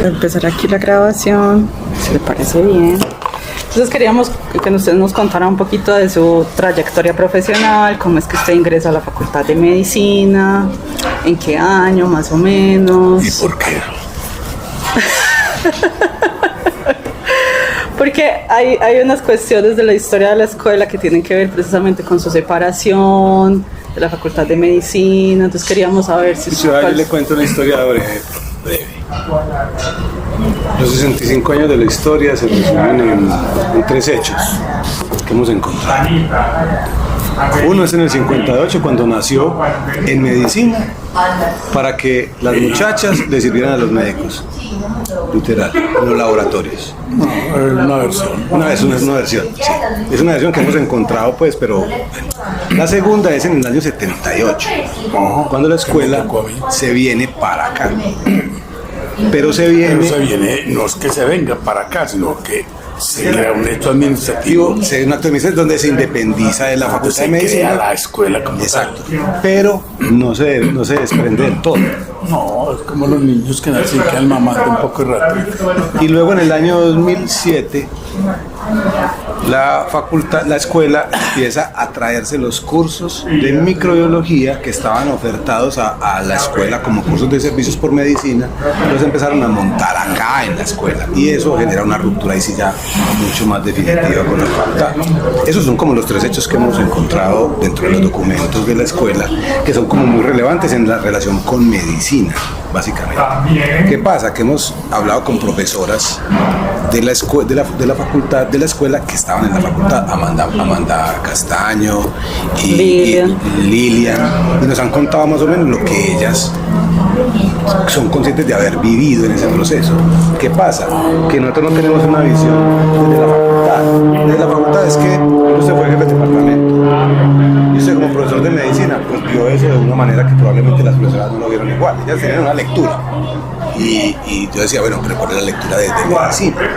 Empezar aquí la grabación, si le parece bien. Entonces queríamos que usted nos contara un poquito de su trayectoria profesional, cómo es que usted ingresa a la Facultad de Medicina, en qué año más o menos. ¿Y por qué? Porque hay unas cuestiones de la historia de la escuela que tienen que ver precisamente con su separación de la Facultad de Medicina. Entonces queríamos saber si... Yo le cuento una historia breve. Los 65 años de la historia se resumen en tres hechos que hemos encontrado. Uno es en el 58, cuando nació en medicina para que las muchachas le sirvieran a los médicos, literal, en los laboratorios. Una versión. Es una versión, sí. Es una versión que hemos encontrado, pues, pero la segunda es en el año 78, cuando la escuela se viene para acá. Pero se viene, no es que se venga para acá, sino que se crea un hecho administrativo. Un acto administrativo donde se independiza de la Facultad de Medicina. Crea la escuela como exacto. tal. Pero no se desprende del todo. No, es como los niños que nacen quedan mamando un poco de rato. Y luego en el año 2007 la escuela empieza a traerse los cursos de microbiología que estaban ofertados a la escuela como cursos de servicios por medicina, los empezaron a montar acá en la escuela y eso genera una ruptura y sí ya mucho más definitiva con la facultad. Esos son como los tres hechos que hemos encontrado dentro de los documentos de la escuela, que son como muy relevantes en la relación con medicina, básicamente. ¿Qué pasa? Que hemos hablado con profesoras de la facultad, de la escuela, que estaban en la facultad, Amanda Castaño y Lilian, y nos han contado más o menos lo que ellas son conscientes de haber vivido en ese proceso. ¿Qué pasa? Que nosotros no tenemos una visión desde la facultad. Desde la facultad es que usted fue jefe de departamento y usted como profesor de medicina pues vio eso de una manera que probablemente las profesoras no lo vieron igual. Ellas tenían una lectura y yo decía, bueno, pero ¿cuál es la lectura de medicina?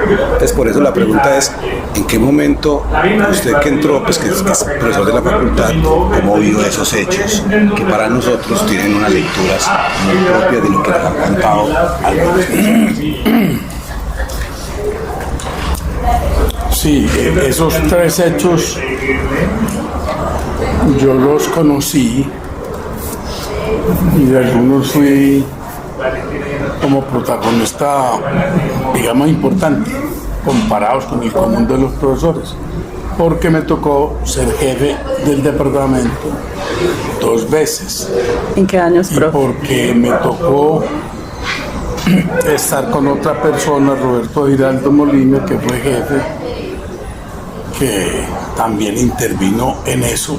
Entonces por eso la pregunta es, ¿en qué momento usted que entró, pues que es profesor de la facultad, cómo vio esos hechos que para nosotros tienen unas lecturas muy propias de lo que nos han contado algunos profesores? Sí, esos tres hechos yo los conocí y de algunos fui como protagonista, digamos, importante, comparados con el común de los profesores, porque me tocó ser jefe del departamento 2 veces. ¿En qué años, y profe? porque me tocó estar con otra persona, Roberto Giraldo Molina, que fue jefe, que también intervino en eso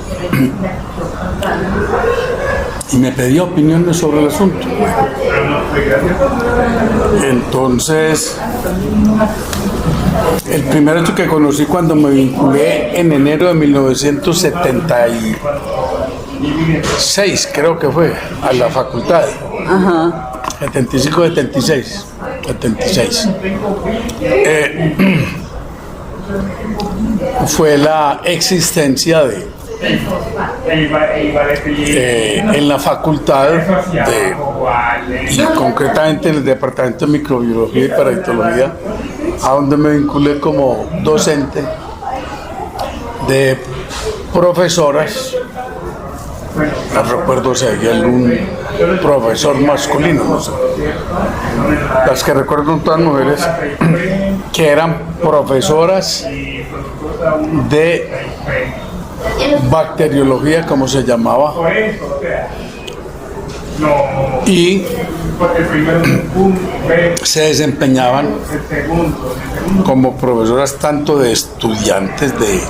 y me pedía opiniones sobre el asunto. Entonces, el primer hecho que conocí cuando me vinculé en enero de 1976, creo que fue, a la facultad. Ajá. 76. Fue la existencia de en la facultad y concretamente en el departamento de microbiología y parasitología, a donde me vinculé como docente de profesoras. No recuerdo si había algún profesor masculino, no sé. Las que recuerdo son todas mujeres que eran profesoras de bacteriología, como se llamaba, y se desempeñaban como profesoras tanto de estudiantes de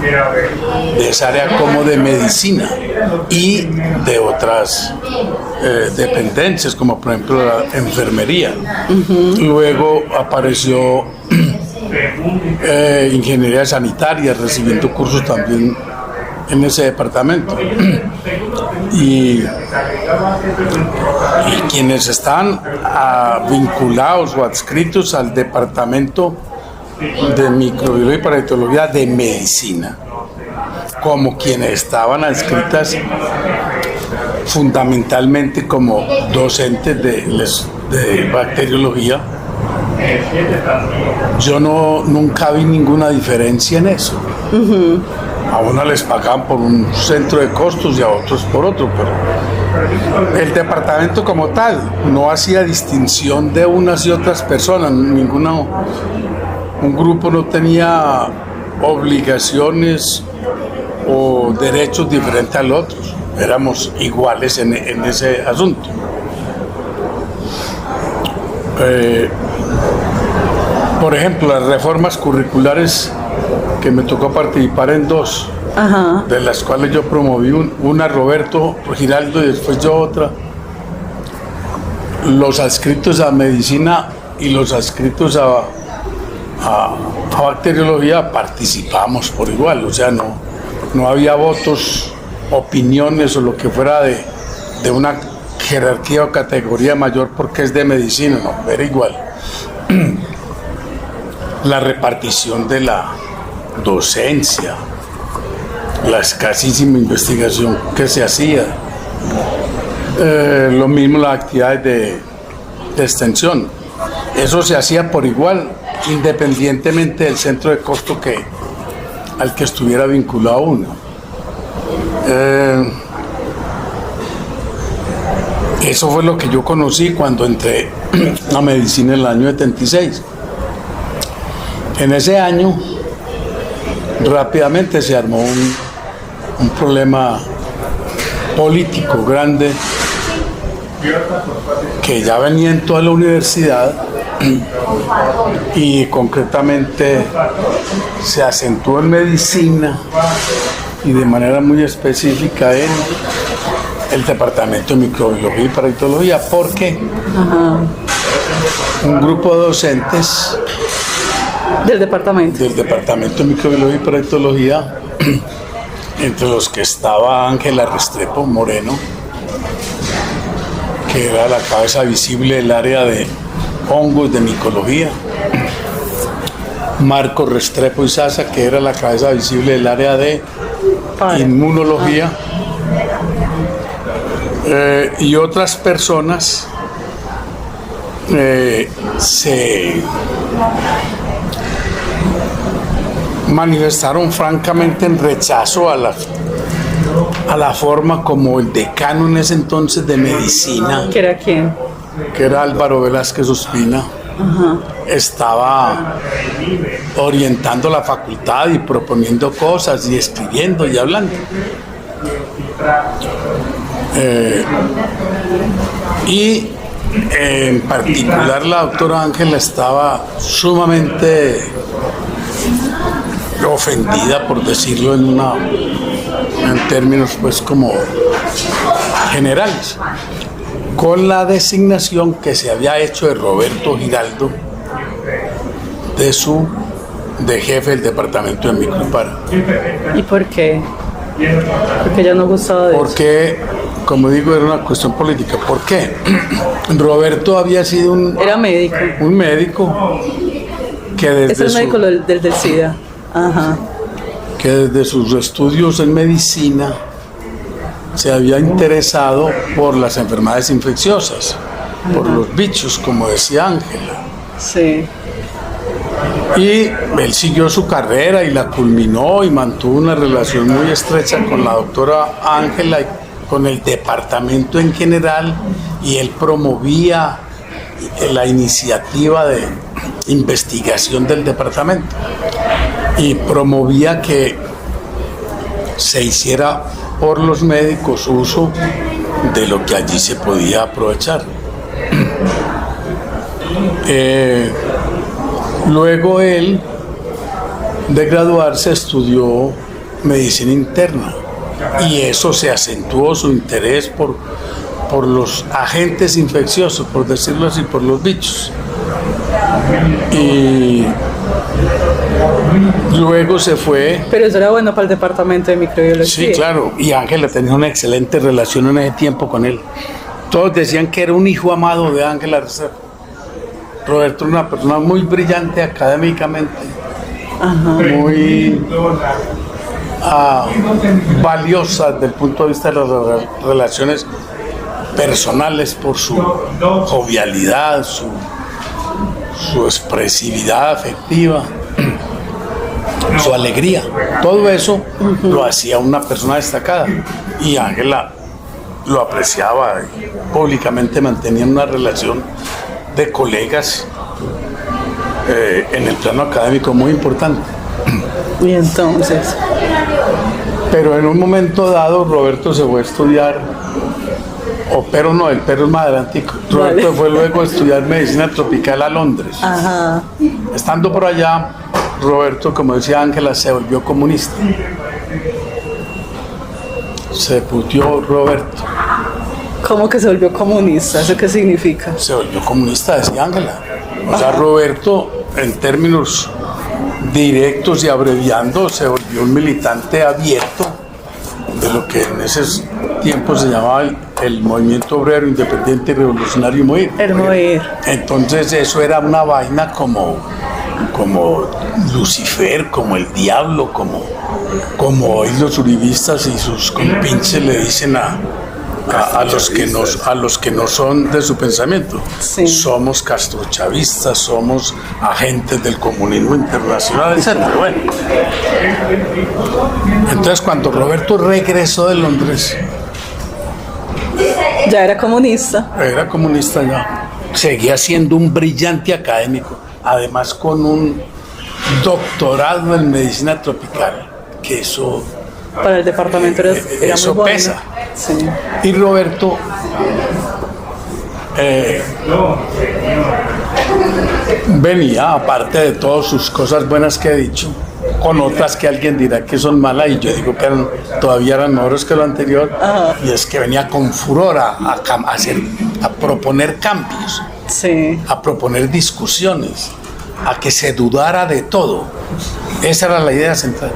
esa área como de medicina y de otras dependencias, como por ejemplo la enfermería. Luego apareció ingeniería sanitaria, recibiendo cursos también en ese departamento. Y quienes están vinculados o adscritos al departamento de microbiología y parasitología de medicina, como quienes estaban adscritas fundamentalmente como docentes de bacteriología yo nunca vi ninguna diferencia en eso. A unos les pagaban por un centro de costos y a otros por otro, pero el departamento como tal no hacía distinción de unas y otras personas, un grupo no tenía obligaciones o derechos diferentes al otro, éramos iguales en ese asunto. Por ejemplo, las reformas curriculares, que me tocó participar en dos, Ajá. de las cuales yo promoví una Roberto Giraldo y después yo otra. Los adscritos a medicina y los adscritos a bacteriología participamos por igual, o sea, no había votos, opiniones o lo que fuera de una jerarquía o categoría mayor porque es de medicina, no, era igual. La repartición de la docencia, la escasísima investigación que se hacía, lo mismo las actividades de extensión, eso se hacía por igual, independientemente del centro de costo al que estuviera vinculado uno. Eso fue lo que yo conocí cuando entré a medicina en el año 76. En ese año rápidamente se armó un problema político grande que ya venía en toda la universidad y concretamente se acentuó en medicina y de manera muy específica en el departamento de microbiología y parasitología, porque un grupo de docentes Del departamento. del departamento de microbiología y parasitología, entre los que estaba Ángela Restrepo Moreno, que era la cabeza visible del área de hongos de micología, Marco Restrepo Izaza, que era la cabeza visible del área de inmunología, y otras personas se manifestaron francamente en rechazo a la forma como el decano en ese entonces de medicina, ¿Que era quién? que era Álvaro Velázquez Ospina, estaba orientando la facultad y proponiendo cosas y escribiendo y hablando. Y en particular la doctora Ángela estaba sumamente ofendida, por decirlo en términos pues como generales, con la designación que se había hecho de Roberto Giraldo de jefe del departamento de micropara. ¿Y por qué? Porque ya no gustaba de eso. Porque, como digo, era una cuestión política. ¿Por qué? Roberto había sido Era médico. un médico que desde Es el médico del SIDA. Ajá. que desde sus estudios en medicina se había interesado por las enfermedades infecciosas, por los bichos, como decía Ángela. Sí. Y él siguió su carrera y la culminó y mantuvo una relación muy estrecha con la doctora Ángela y con el departamento en general, y él promovía la iniciativa de investigación del departamento y promovía que se hiciera por los médicos uso de lo que allí se podía aprovechar. Luego él, de graduarse, estudió medicina interna y eso se acentuó su interés por los agentes infecciosos, por decirlo así, por los bichos. Y luego se fue. Pero eso era bueno para el departamento de microbiología. Sí, claro, y Ángela tenía una excelente relación en ese tiempo con él. Todos decían que era un hijo amado de Ángela Restrepo. Roberto era una persona muy brillante académicamente, muy valiosa desde el punto de vista de las relaciones personales por su jovialidad, su expresividad afectiva, su alegría. Todo eso lo hacía una persona destacada. Y Ángela lo apreciaba y públicamente mantenían una relación de colegas en el plano académico muy importante. Y entonces, Pero en un momento dado Roberto se fue a estudiar, el pero es más adelante. Roberto fue luego a estudiar medicina tropical a Londres. ajá, Estando por allá, Roberto, como decía Ángela, se volvió comunista. Se putió Roberto. ¿cómo que se volvió comunista? ¿Eso qué significa? Se volvió comunista, decía Ángela. O sea, Roberto, en términos directos y abreviando, se volvió un militante abierto de lo que en esos tiempos se llamaba el movimiento obrero independiente y revolucionario MOIR. El MOIR. Entonces eso era una vaina como Lucifer, como el diablo, como hoy los uribistas y sus compinches le dicen a los que no son de su pensamiento. Sí. Somos castrochavistas, somos agentes del comunismo internacional, etc. Bueno. Entonces cuando Roberto regresó de Londres, Ya era comunista. era comunista ya, seguía siendo un brillante académico, además con un doctorado en medicina tropical, que eso Para el departamento era eso muy bueno. pesa. Sí. Y Roberto venía, aparte de todas sus cosas buenas que he dicho, con otras que alguien dirá que son malas, y yo digo que todavía eran mejores que lo anterior, y es que venía con furor a proponer cambios, Sí. a proponer discusiones, a que se dudara de todo. Esa era la idea central.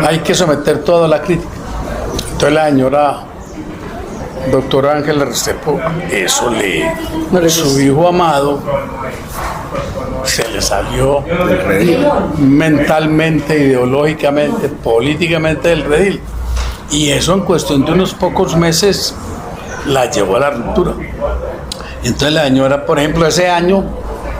Hay que someter todo a la crítica. Entonces la señora doctora Ángela Restrepo, eso No le su gusta. hijo amado se le salió mentalmente, ideológicamente, políticamente del redil. Y eso en cuestión de unos pocos meses la llevó a la ruptura. Entonces la señora, por ejemplo, ese año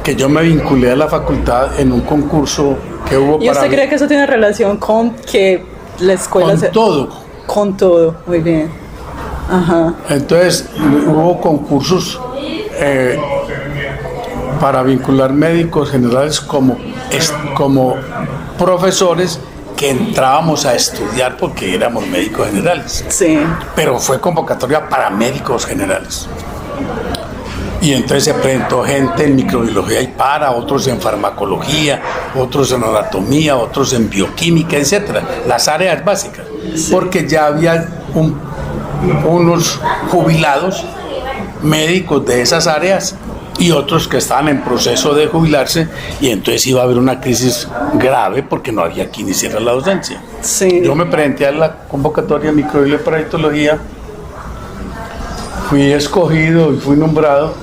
que yo me vinculé a la facultad en un concurso que hubo ¿Y para usted cree que eso tiene relación con que la escuela con todo. Con todo, muy bien. Ajá. Entonces hubo concursos para vincular médicos generales como profesores que entrábamos a estudiar porque éramos médicos generales. Sí. Pero fue convocatoria para médicos generales. Y entonces se presentó gente en microbiología y otros en farmacología, otros en anatomía, otros en bioquímica, etcétera, las áreas básicas. Porque ya había unos jubilados médicos de esas áreas y otros que estaban en proceso de jubilarse, y entonces iba a haber una crisis grave porque no había quien hiciera la docencia. Sí. Yo me presenté a la convocatoria de microbiología y parasitología, fui escogido y fui nombrado,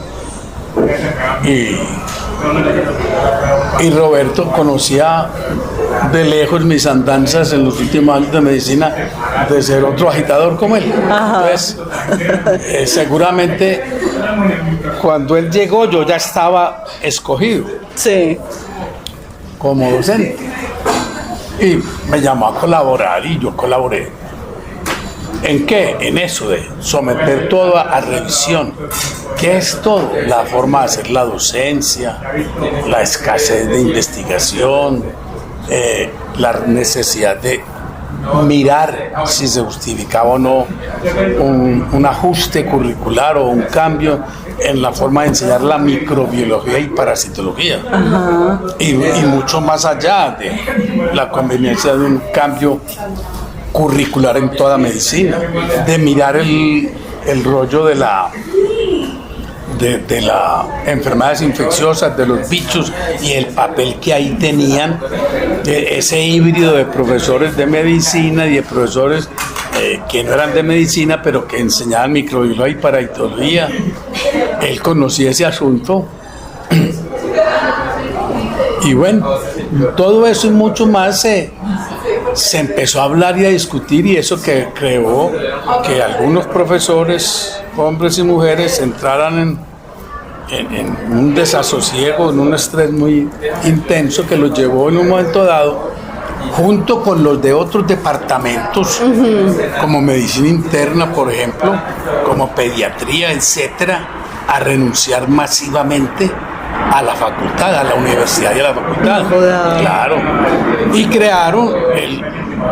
y Roberto conocía de lejos mis andanzas en los últimos años de medicina, de ser otro agitador como él. Entonces, seguramente cuando él llegó yo ya estaba escogido Sí. como docente y me llamó a colaborar y yo colaboré. ¿En qué? En eso de someter todo a revisión. ¿Qué es todo? La forma de hacer la docencia, la escasez de investigación, la necesidad de mirar si se justificaba o no un ajuste curricular o un cambio en la forma de enseñar la microbiología y parasitología. Y mucho más allá de la conveniencia de un cambio curricular en toda medicina, de mirar el rollo de las enfermedades infecciosas, de los bichos y el papel que ahí tenían, ese híbrido de profesores de medicina y de profesores que no eran de medicina pero que enseñaban microbiología y parasitología. Él conocía ese asunto. Y bueno, todo eso y mucho más se empezó a hablar y a discutir, y eso que creó que algunos profesores, hombres y mujeres, entraran en un desasosiego, en un estrés muy intenso que los llevó en un momento dado, junto con los de otros departamentos, como medicina interna, por ejemplo, como pediatría, etcétera, a renunciar masivamente a la facultad, a la universidad y a la facultad. Claro. Y crearon el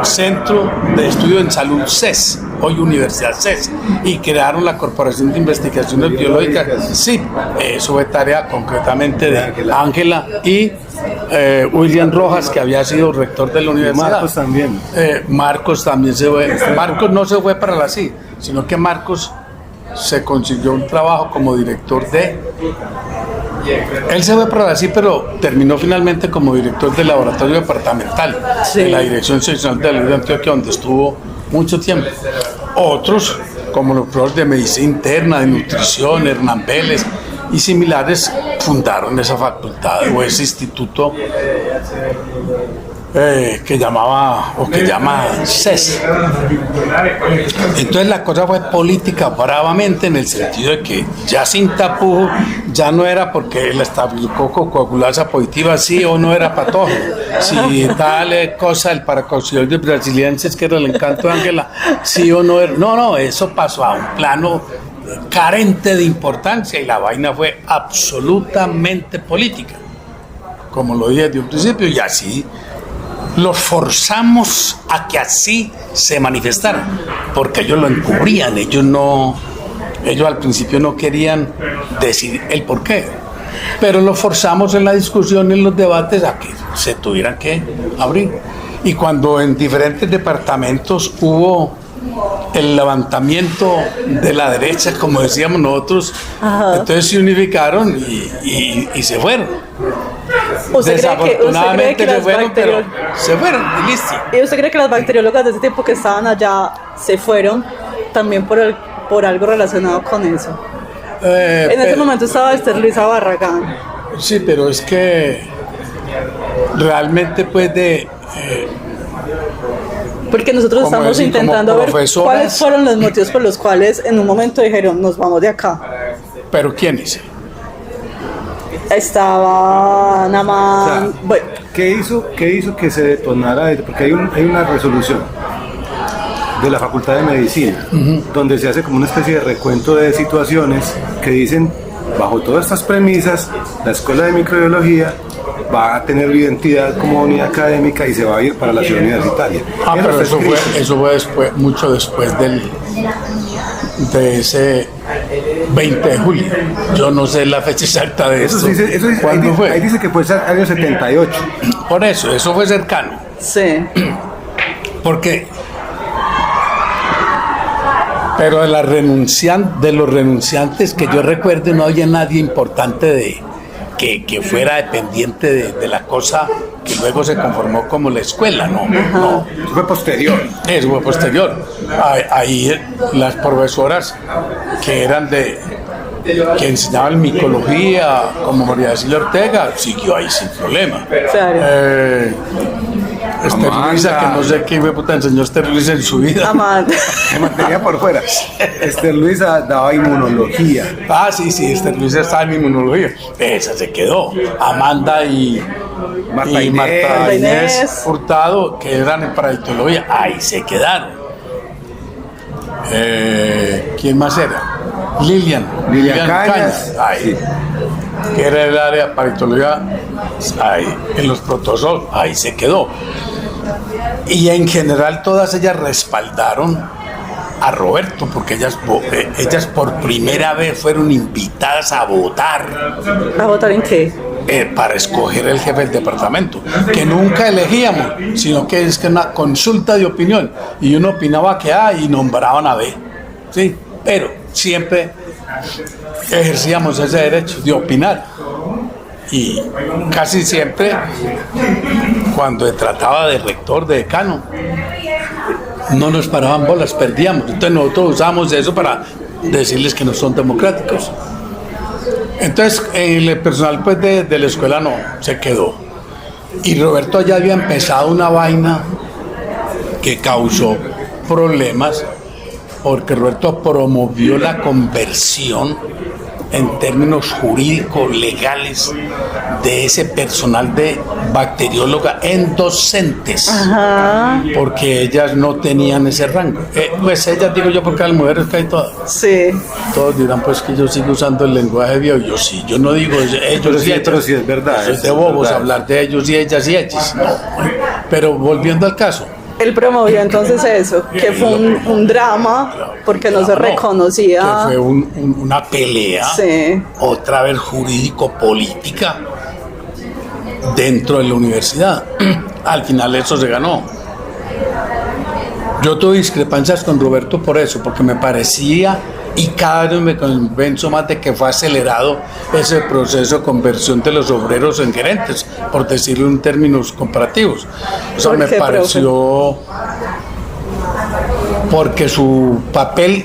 Centro de Estudio en Salud CES, hoy Universidad CES, y crearon la Corporación de Investigaciones Biológicas CIP. Eso fue tarea concretamente de Ángela y William Rojas, que había sido rector de la universidad. Marcos también. Marcos también se fue. Marcos no se fue para la CIP, sino que Marcos se consiguió un trabajo como director de... Él se fue para la CIP, pero terminó finalmente como director del laboratorio departamental de la Dirección Seccional de Salud de Antioquia, donde estuvo mucho tiempo. Otros, como los profesores de medicina interna, de nutrición, Hernán Vélez y similares, fundaron esa facultad o ese instituto que llama CES. Entonces la cosa fue política bravamente, en el sentido de que ya sin tapujo, ya no era porque el estafilococo coagulasa positiva sí o no era patógeno, si tal cosa, el Paracoccidioides brasiliensis, que era el encanto de Ángela, sí o no era. No, eso pasó a un plano carente de importancia y la vaina fue absolutamente política, como lo dije desde un principio, y así los forzamos a que así se manifestaran, porque ellos lo encubrían, ellos al principio no querían decir el porqué, pero los forzamos en la discusión, en los debates, a que se tuvieran que abrir. Y cuando en diferentes departamentos hubo el levantamiento de la derecha, como decíamos nosotros, entonces se unificaron y se fueron. Desafortunadamente se fueron, pero se fueron y listo. ¿Y usted cree que las bacteriólogas de ese tiempo que estaban allá se fueron también por algo relacionado con eso? En ese momento estaba Esther Luisa Barragán. Sí, pero es que realmente porque nosotros estamos intentando ver cuáles fueron los motivos por los cuales en un momento dijeron nos vamos de acá. ¿Pero quiénes? Estaba nada más... O sea, bueno. ¿Qué hizo que se detonara? Porque hay una resolución de la Facultad de Medicina, donde se hace como una especie de recuento de situaciones que dicen, bajo todas estas premisas, la Escuela de Microbiología va a tener identidad como unidad académica y se va a ir para la ciudad universitaria. Pero eso fue después, mucho después de ese 20 de julio. Yo no sé la fecha exacta de eso. ¿Cuándo fue? Ahí dice que fue el año 78. Por eso fue cercano. Sí. Porque... Pero de los renunciantes que yo recuerdo, no había nadie importante que fuera dependiente de la cosa que luego se conformó como la escuela, no. Eso fue posterior. Eso fue posterior. Ahí las profesoras que eran que enseñaban micología, como María Cecilia Ortega, siguió ahí sin problema. Claro. Esther Luisa, que no sé qué puta enseñó Esther Luisa en su vida. Amanda. Se mantenía por fuera. Esther Luisa daba inmunología. Sí, Esther Luisa estaba en inmunología. Esa se quedó. Amanda y Marta Inés Hurtado, que eran en parasitología, ahí se quedaron. ¿Quién más era? Lilian Cañas. Ahí. Sí. Que era el área de parasitología, ahí, en los protozoos, ahí se quedó. Y en general todas ellas respaldaron a Roberto, porque ellas por primera vez fueron invitadas a votar. ¿A votar en qué? Para escoger el jefe del departamento, que nunca elegíamos, sino que es que una consulta de opinión, y uno opinaba que A y nombraban a B, ¿sí? Pero siempre ejercíamos ese derecho de opinar, y casi siempre cuando se trataba de rector, de decano, no nos paraban bolas, perdíamos. Entonces nosotros usamos eso para decirles que no son democráticos. Entonces el personal pues de la escuela no se quedó, y Roberto ya había empezado una vaina que causó problemas, porque Roberto promovió la conversión en términos jurídicos, legales, de ese personal de bacterióloga en docentes, porque ellas no tenían ese rango. Pues ellas, digo yo, porque las mujeres que hay todas. Sí. Todos dirán pues que yo sigo usando el lenguaje bio, yo sí, yo no digo ellos y ellas. Pero sí es verdad. Eso es de bobos hablar de ellos y ellas y ellas. No. Pero volviendo al caso. Él promovió entonces eso, que fue un drama, porque no se reconocía. Que fue una pelea, sí, otra vez jurídico-política, dentro de la universidad. Al final eso se ganó. Yo tuve discrepancias con Roberto por eso, porque me parecía, y cada vez me convenzo más de que fue acelerado ese proceso de conversión de los obreros en gerentes, por decirlo en términos comparativos. O sea, me pareció, porque su papel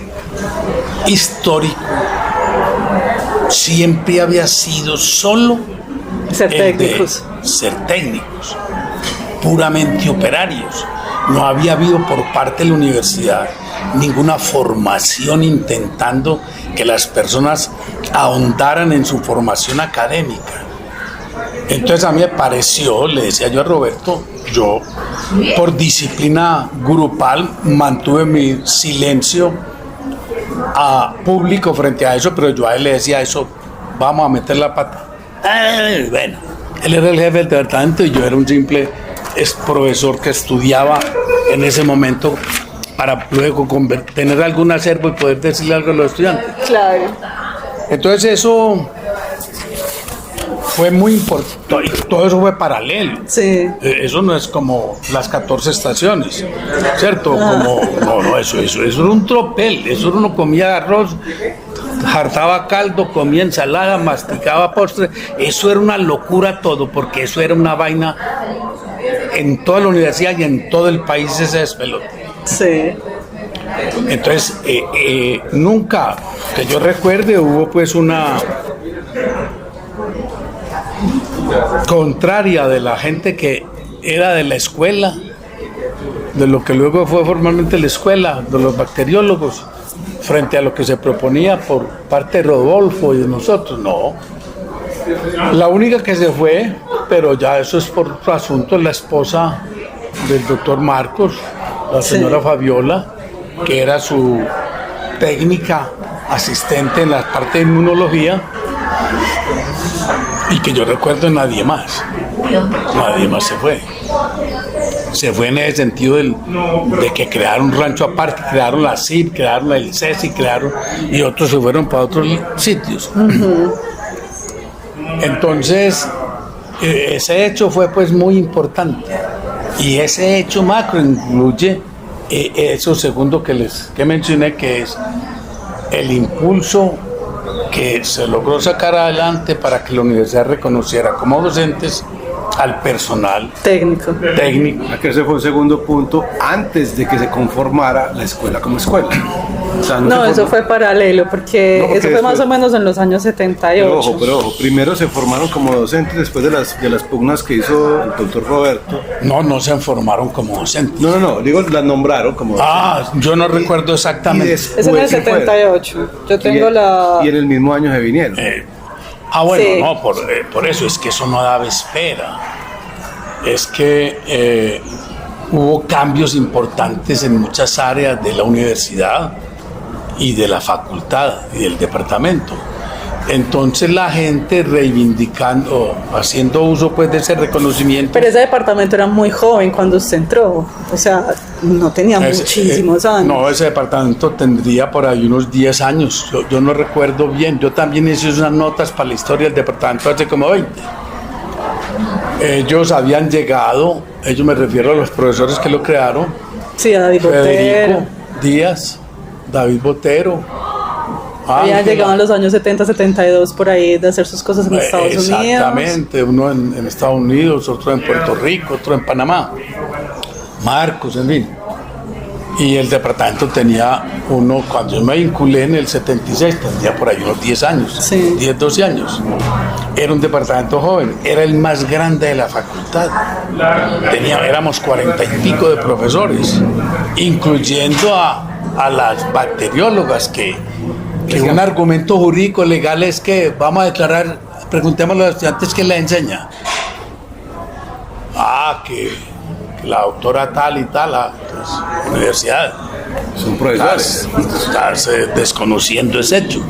histórico siempre había sido solo ser técnicos, puramente operarios. No había habido por parte de la universidad ninguna formación intentando que las personas ahondaran en su formación académica. Entonces a mí me pareció, le decía yo a Roberto, yo por disciplina grupal mantuve mi silencio público frente a eso, pero yo a él le decía eso, vamos a meter la pata. Bueno, él era el jefe del departamento y yo era un simple profesor que estudiaba en ese momento para luego tener algún acervo y poder decirle algo a los estudiantes. Claro. Entonces eso fue muy importante, y todo eso fue paralelo. Sí. Eso no es como las 14 estaciones, ¿cierto? Como, no, eso era un tropel, eso uno comía arroz, hartaba caldo, comía ensalada, masticaba postre, eso era una locura todo, porque eso era una vaina en toda la universidad y en todo el país, ese despelote. Sí. Entonces, nunca, que yo recuerde, hubo pues una contraria de la gente que era de la escuela, de lo que luego fue formalmente la escuela, de los bacteriólogos, frente a lo que se proponía por parte de Rodolfo y de nosotros. No. La única que se fue, pero ya eso es por su asunto, la esposa del doctor Marcos, la señora Fabiola, que era su técnica asistente en la parte de inmunología, y que yo recuerdo nadie más se fue. Se fue en ese sentido de que crearon un rancho aparte, crearon la CIP, crearon el CESI, y otros se fueron para otros sitios. Entonces, ese hecho fue pues muy importante, y ese hecho macro incluye eso segundo que mencioné, que es el impulso que se logró sacar adelante para que la universidad reconociera como docentes al personal técnico. Que ese fue un segundo punto antes de que se conformara la escuela como escuela. O sea, eso fue paralelo, porque eso fue más o menos en los años 78. Pero ojo, primero se formaron como docentes después de las pugnas que hizo el doctor Roberto. No se formaron como docentes. No, digo, las nombraron como docentes. Yo no recuerdo exactamente. Es en el 78. Yo tengo y en el mismo año se vinieron. Bueno, sí. No, por eso es que eso no daba espera. Es que hubo cambios importantes en muchas áreas de la universidad y de la facultad y del departamento. Entonces la gente reivindicando, haciendo uso pues de ese reconocimiento. Pero ese departamento era muy joven cuando usted entró, o sea, no tenía muchísimos años. No, ese departamento tendría por ahí unos 10 años, yo no recuerdo bien. Yo también hice unas notas para la historia del departamento hace como 20. Ellos habían llegado, ellos me refiero a los profesores que lo crearon. Sí, a David Botero. Díaz, David Botero. Habían llegado en los años 70, 72 por ahí de hacer sus cosas en Estados Unidos. Exactamente, uno en Estados Unidos, otro en Puerto Rico, otro en Panamá. Marcos, en fin. Y el departamento tenía cuando yo me vinculé en el 76, tendría por ahí unos 10 años, sí. 10, 12 años. Era un departamento joven, era el más grande de la facultad. Éramos 40 y pico de profesores, incluyendo a las bacteriólogas que Que un argumento jurídico legal es que vamos a declarar, preguntémosle a los estudiantes qué les enseña. Que la doctora tal y tal, universidad. Son profesores. Estás desconociendo ese hecho.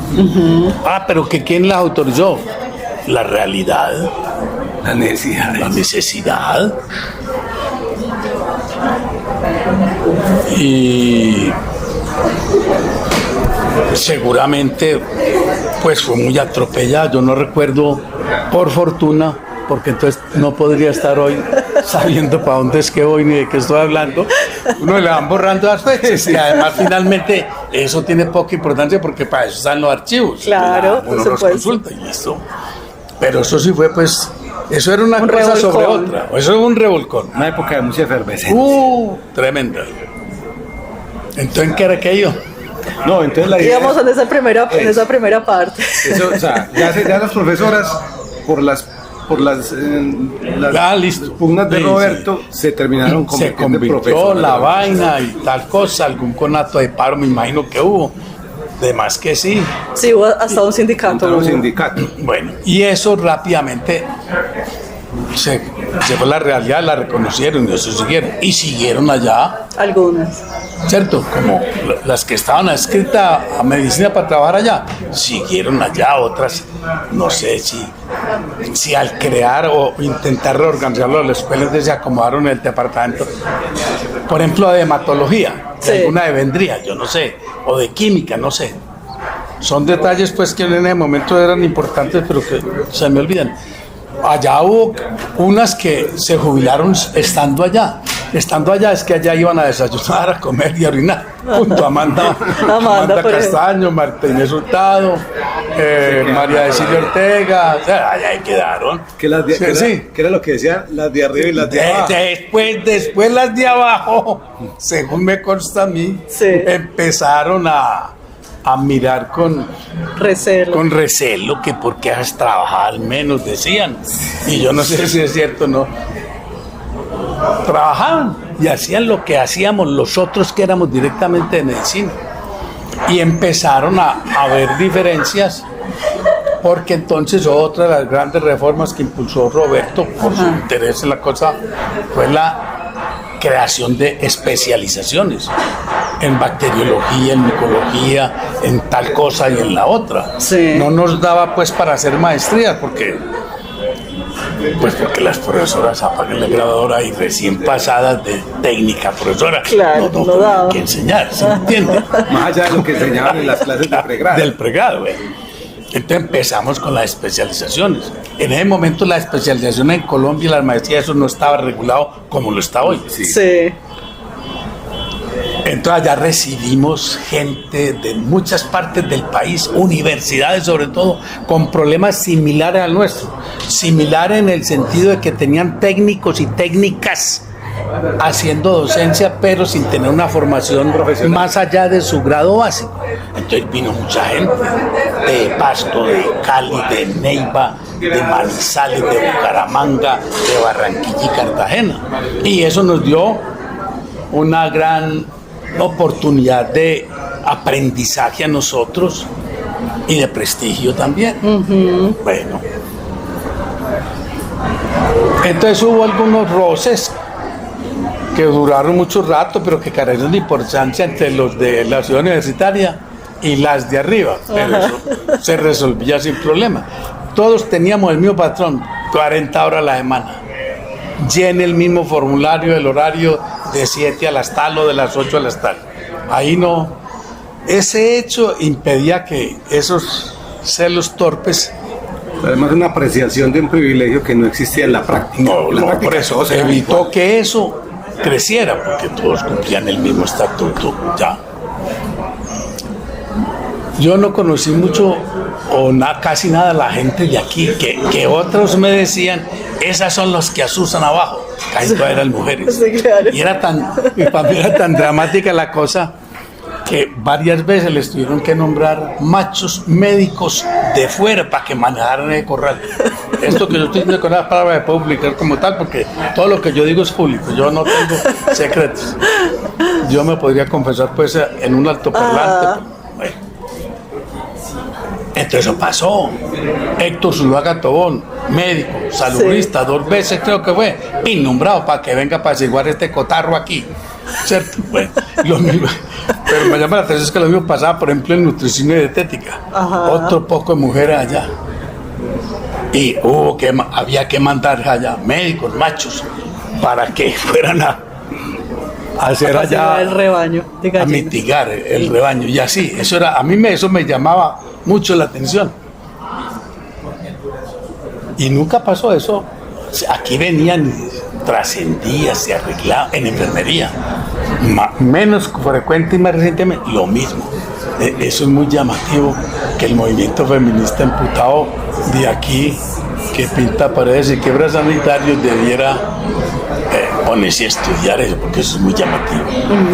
Pero que ¿quién las autorizó? La realidad. La necesidad. La necesidad. Y seguramente pues fue muy atropellada. Yo no recuerdo, por fortuna, porque entonces no podría estar hoy sabiendo para dónde es que voy ni de qué estoy hablando. Uno le van borrando las fechas y además finalmente eso tiene poca importancia porque para eso están los archivos. Claro, Uno los consulta y listo. Pero eso sí fue pues, eso era una cosa sobre otra. Eso es un revolcón. Una época de mucha efervescencia. Tremenda. Entonces, ¿en qué era aquello? No, entonces la idea... Íbamos en esa primera parte. Eso, o sea, ya las profesoras, por las listo. pugnas de Roberto, se terminaron se convirtiendo convirtió la vaina y tal cosa, algún conato de paro me imagino que hubo, de más que sí. Sí, hubo hasta un sindicato. Bueno, y eso rápidamente se fue la realidad, la reconocieron y eso siguieron allá. Algunas. ¿Cierto? Como las que estaban adscritas a medicina para trabajar allá, siguieron allá, otras, no sé si al crear o intentar reorganizarlo, las escuelas se acomodaron en el departamento, por ejemplo, de hematología, sí. Alguna de vendría, yo no sé, o de química, no sé. Son detalles pues que en ese momento eran importantes, pero que se me olvidan. Allá hubo unas que se jubilaron estando allá. Estando allá es que allá iban a desayunar, a comer y a orinar. Junto a Amanda Castaño, Martínez Hurtado, María de Silvia Ortega. O sea, allá quedaron. ¿Qué era lo que decían? Las de arriba y las de abajo. Después las de abajo, según me consta a mí, empezaron a mirar con recelo que por qué has trabajado al menos, decían. Y yo no sé si es cierto o no. Trabajaban y hacían lo que hacíamos los otros que éramos directamente de medicina. Y empezaron a ver diferencias, porque entonces otra de las grandes reformas que impulsó Roberto por su interés en la cosa fue la creación de especializaciones en bacteriología, en micología, en tal cosa y en la otra. Sí. No nos daba pues para hacer maestrías porque las profesoras apagan la grabadora y recién pasadas de técnica profesora claro, no daba que enseñar, ¿se entiende? Más allá de lo que enseñaban en las clases de pregrado. Del pregrado, Entonces empezamos con las especializaciones. En ese momento la especialización en Colombia y las maestrías, eso no estaba regulado como lo está hoy. Sí. Entonces allá recibimos gente de muchas partes del país, universidades sobre todo, con problemas similares al nuestro. Similares en el sentido de que tenían técnicos y técnicas haciendo docencia, pero sin tener una formación más allá de su grado básico. Entonces vino mucha gente de Pasto, de Cali, de Neiva, de Manizales, de Bucaramanga, de Barranquilla y Cartagena. Y eso nos dio una gran oportunidad de aprendizaje a nosotros y de prestigio también. Bueno, entonces hubo algunos roces que duraron mucho rato, pero que carecen de importancia entre los de la ciudad universitaria y las de arriba, pero eso se resolvía sin problema. Todos teníamos el mismo patrón, 40 horas a la semana. Llene el mismo formulario, el horario de 7 a las tal o de las 8 a las tal. Ahí no. Ese hecho impedía que esos celos torpes. Además, una apreciación de un privilegio que no existía en la práctica. No, por eso evitó que eso creciera, porque todos cumplían el mismo estatuto. Ya. Yo no conocí mucho o casi nada a la gente de aquí, que otros me decían, esas son los que asusan abajo, casi todas eran mujeres. Sí, claro. Y para mí era tan dramática la cosa que varias veces les tuvieron que nombrar machos médicos de fuera para que manejaran el corral. Esto que yo estoy diciendo con las palabras de puedo publicar como tal, porque todo lo que yo digo es público, yo no tengo secretos. Yo me podría confesar pues en un altoparlante. Bueno. Entonces eso pasó. Héctor Zuluaga Tobón, médico, saludista, 2 veces creo que fue, y nombrado para que venga para apaciguar este cotarro aquí. ¿Cierto? Bueno, lo mismo. Pero me llama la atención es que lo mismo pasaba, por ejemplo, en nutrición y dietética. Ajá. Otro poco de mujeres allá. Y había que mandar allá médicos machos para que fueran a hacer allá el rebaño de a gallinas. mitigar el rebaño. Y así, eso me llamaba mucho la atención. Y nunca pasó eso. Aquí venían, trascendía, se arreglaba en enfermería. Menos frecuente y más recientemente, lo mismo. Eso es muy llamativo, que el movimiento feminista emputado de aquí, que pinta paredes y quiebra sanitarios, debiera ponerse a estudiar eso, porque eso es muy llamativo.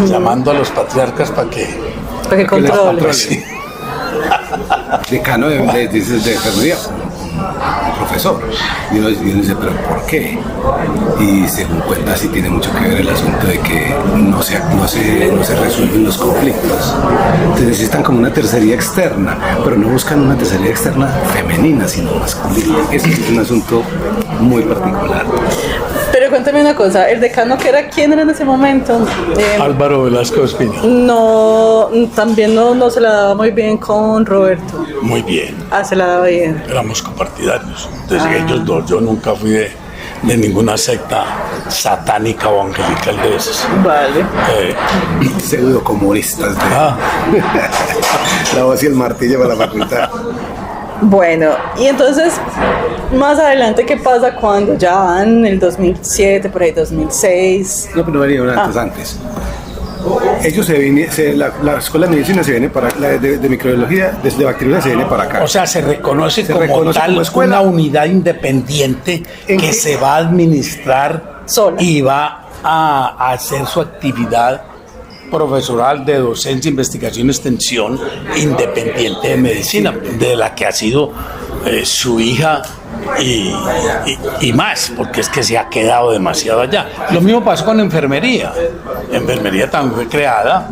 Llamando a los patriarcas para que controle. Sí. Decano de enfermería, profesor. Y uno dice, ¿pero por qué? Y según cuenta, sí tiene mucho que ver el asunto de que no se resuelven los conflictos. Entonces necesitan como una tercería externa, pero no buscan una tercería externa femenina, sino masculina. Ese es un asunto muy particular. Pero cuéntame una cosa, el decano ¿quién era en ese momento? Álvaro Velasco Espina. También no se la daba muy bien con Roberto. Muy bien. Se la daba bien. Éramos compartidarios. Desde ellos dos, yo nunca fui de ninguna secta satánica o angelical de esas. Vale. Pseudo comunistas. La voz y el martillo para la facultad. Bueno, y entonces, más adelante, ¿qué pasa cuando ya van en el 2007, por ahí 2006? No, pero venían antes. Ellos la escuela de medicina se viene para, de microbiología, de bacteriología se viene para acá. O sea, se reconoce como tal una unidad independiente que se va a administrar sola y va a hacer su actividad profesoral de docencia, investigación, extensión independiente de medicina, de la que ha sido su hija y más, porque es que se ha quedado demasiado allá. Lo mismo pasó con enfermería. Enfermería también fue creada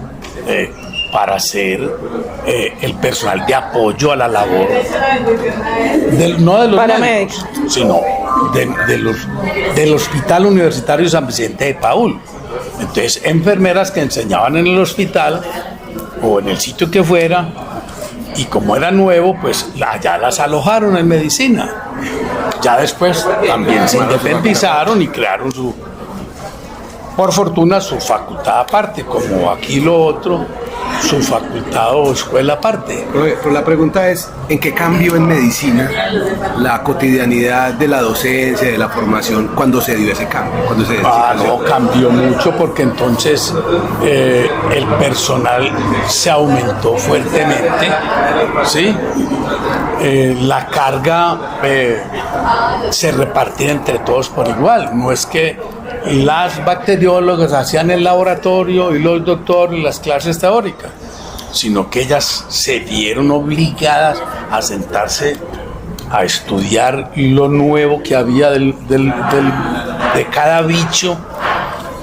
para ser el personal de apoyo a la labor no de los paramédicos, sino del Hospital Universitario San Vicente de Paúl. Entonces, enfermeras que enseñaban en el hospital o en el sitio que fuera, y como era nuevo, pues ya las alojaron en medicina. Ya después también se independizaron y crearon por fortuna, su facultad aparte, como aquí lo otro, su facultad o escuela aparte. Pero la pregunta es, ¿en qué cambió en medicina la cotidianidad de la docencia, de la formación, cuando se dio ese cambio? No, cambió mucho, porque entonces el personal se aumentó fuertemente, ¿sí? La carga se repartía entre todos por igual. No es que las bacteriólogas hacían el laboratorio y los doctores las clases teóricas, sino que ellas se vieron obligadas a sentarse a estudiar lo nuevo que había de cada bicho,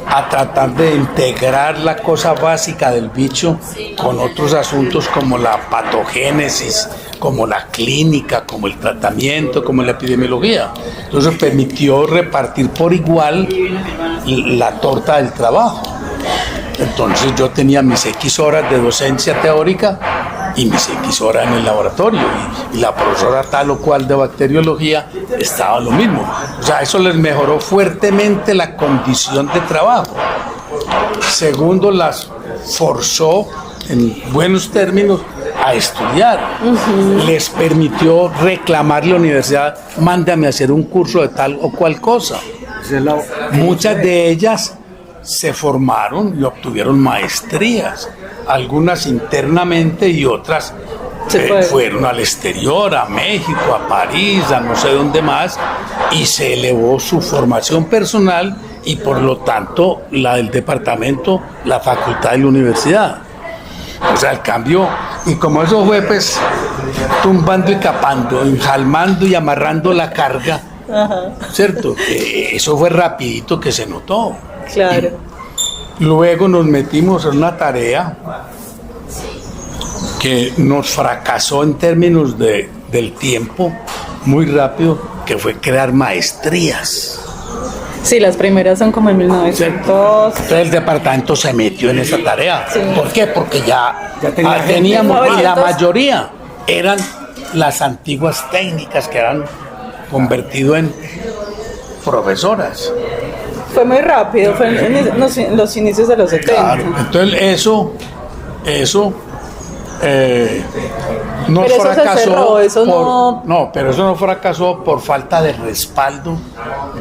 a tratar de integrar la cosa básica del bicho con otros asuntos como la patogénesis, como la clínica, como el tratamiento, como la epidemiología. Entonces permitió repartir por igual la torta del trabajo. Entonces yo tenía mis X horas de docencia teórica y mis X horas en el laboratorio, y la profesora tal o cual de bacteriología estaba lo mismo. O sea, eso les mejoró fuertemente la condición de trabajo. Segundo, las forzó, en buenos términos, a estudiar. Les permitió reclamar a la universidad, mándame a hacer un curso de tal o cual cosa. Muchas de ellas se formaron y obtuvieron maestrías, algunas internamente y otras fueron al exterior, a México, a París, a no sé dónde más, y se elevó su formación personal y por lo tanto la del departamento, la facultad y la universidad. O sea, el cambio, y como eso fue pues tumbando y capando, enjalmando y amarrando la carga, ¿cierto? Eso fue rapidito que se notó. Claro. Luego nos metimos en una tarea que nos fracasó en términos del tiempo muy rápido, que fue crear maestrías. Sí, las primeras son como en 1900. Entonces el departamento se metió en esa tarea. Sí. ¿Por qué? Porque ya tenía teníamos, y la 1900. mayoría eran las antiguas técnicas que eran convertido en profesoras. Fue muy rápido, fue en los inicios de los 70. Claro. Entonces eso nos Pero eso se fracasó. cerró, eso no- Pero eso no fracasó por falta de respaldo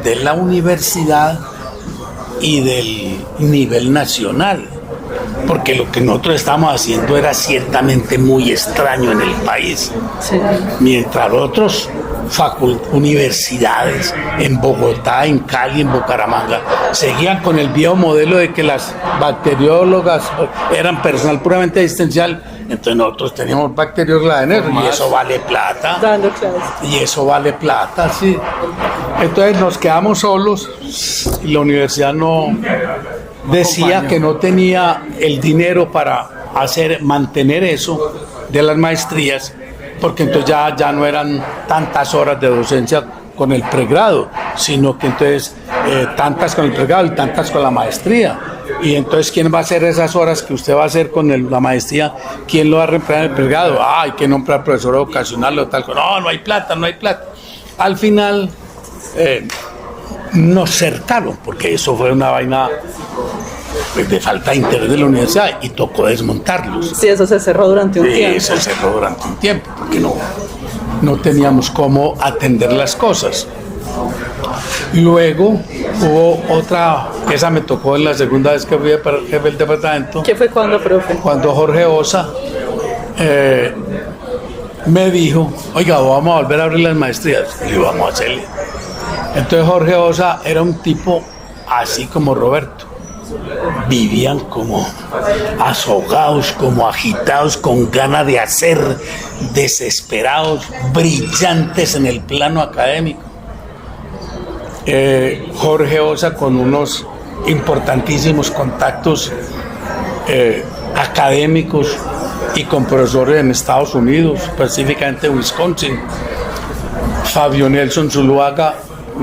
de la universidad y del nivel nacional. Porque lo que nosotros estábamos haciendo era ciertamente muy extraño en el país. Sí. Mientras otros universidades en Bogotá, en Cali, en Bucaramanga, seguían con el viejo modelo de que las bacteriólogas eran personal puramente asistencial, entonces nosotros teníamos bacteriólogas en eso, y eso vale plata. Dando clases. Y eso vale plata, sí. Entonces nos quedamos solos y la universidad no decía que no tenía el dinero para mantener eso de las maestrías, porque entonces ya no eran tantas horas de docencia con el pregrado, sino que entonces tantas con el pregrado y tantas con la maestría. Y entonces, ¿quién va a hacer esas horas que usted va a hacer con la maestría? ¿Quién lo va a reemplazar en el pregrado? Hay que nombrar profesor ocasional o tal. No hay plata, no hay plata. Al final nos cercaron, porque eso fue una vaina de falta de interés de la universidad y tocó desmontarlos. Sí, eso se cerró durante un tiempo. Eso se cerró durante un tiempo, porque no teníamos cómo atender las cosas. Luego hubo otra, esa me tocó en la segunda vez que fui jefe del departamento, ¿Qué fue cuando, profe? cuando Jorge Osa me dijo, oiga, vamos a volver a abrir las maestrías. Y vamos a hacerle. Entonces Jorge Osa era un tipo así como Roberto. Vivían como azogados, como agitados, con ganas de hacer, desesperados, brillantes en el plano académico. Jorge Osa, con unos importantísimos contactos académicos y con profesores en Estados Unidos, específicamente Wisconsin. Fabio Nelson Zuluaga,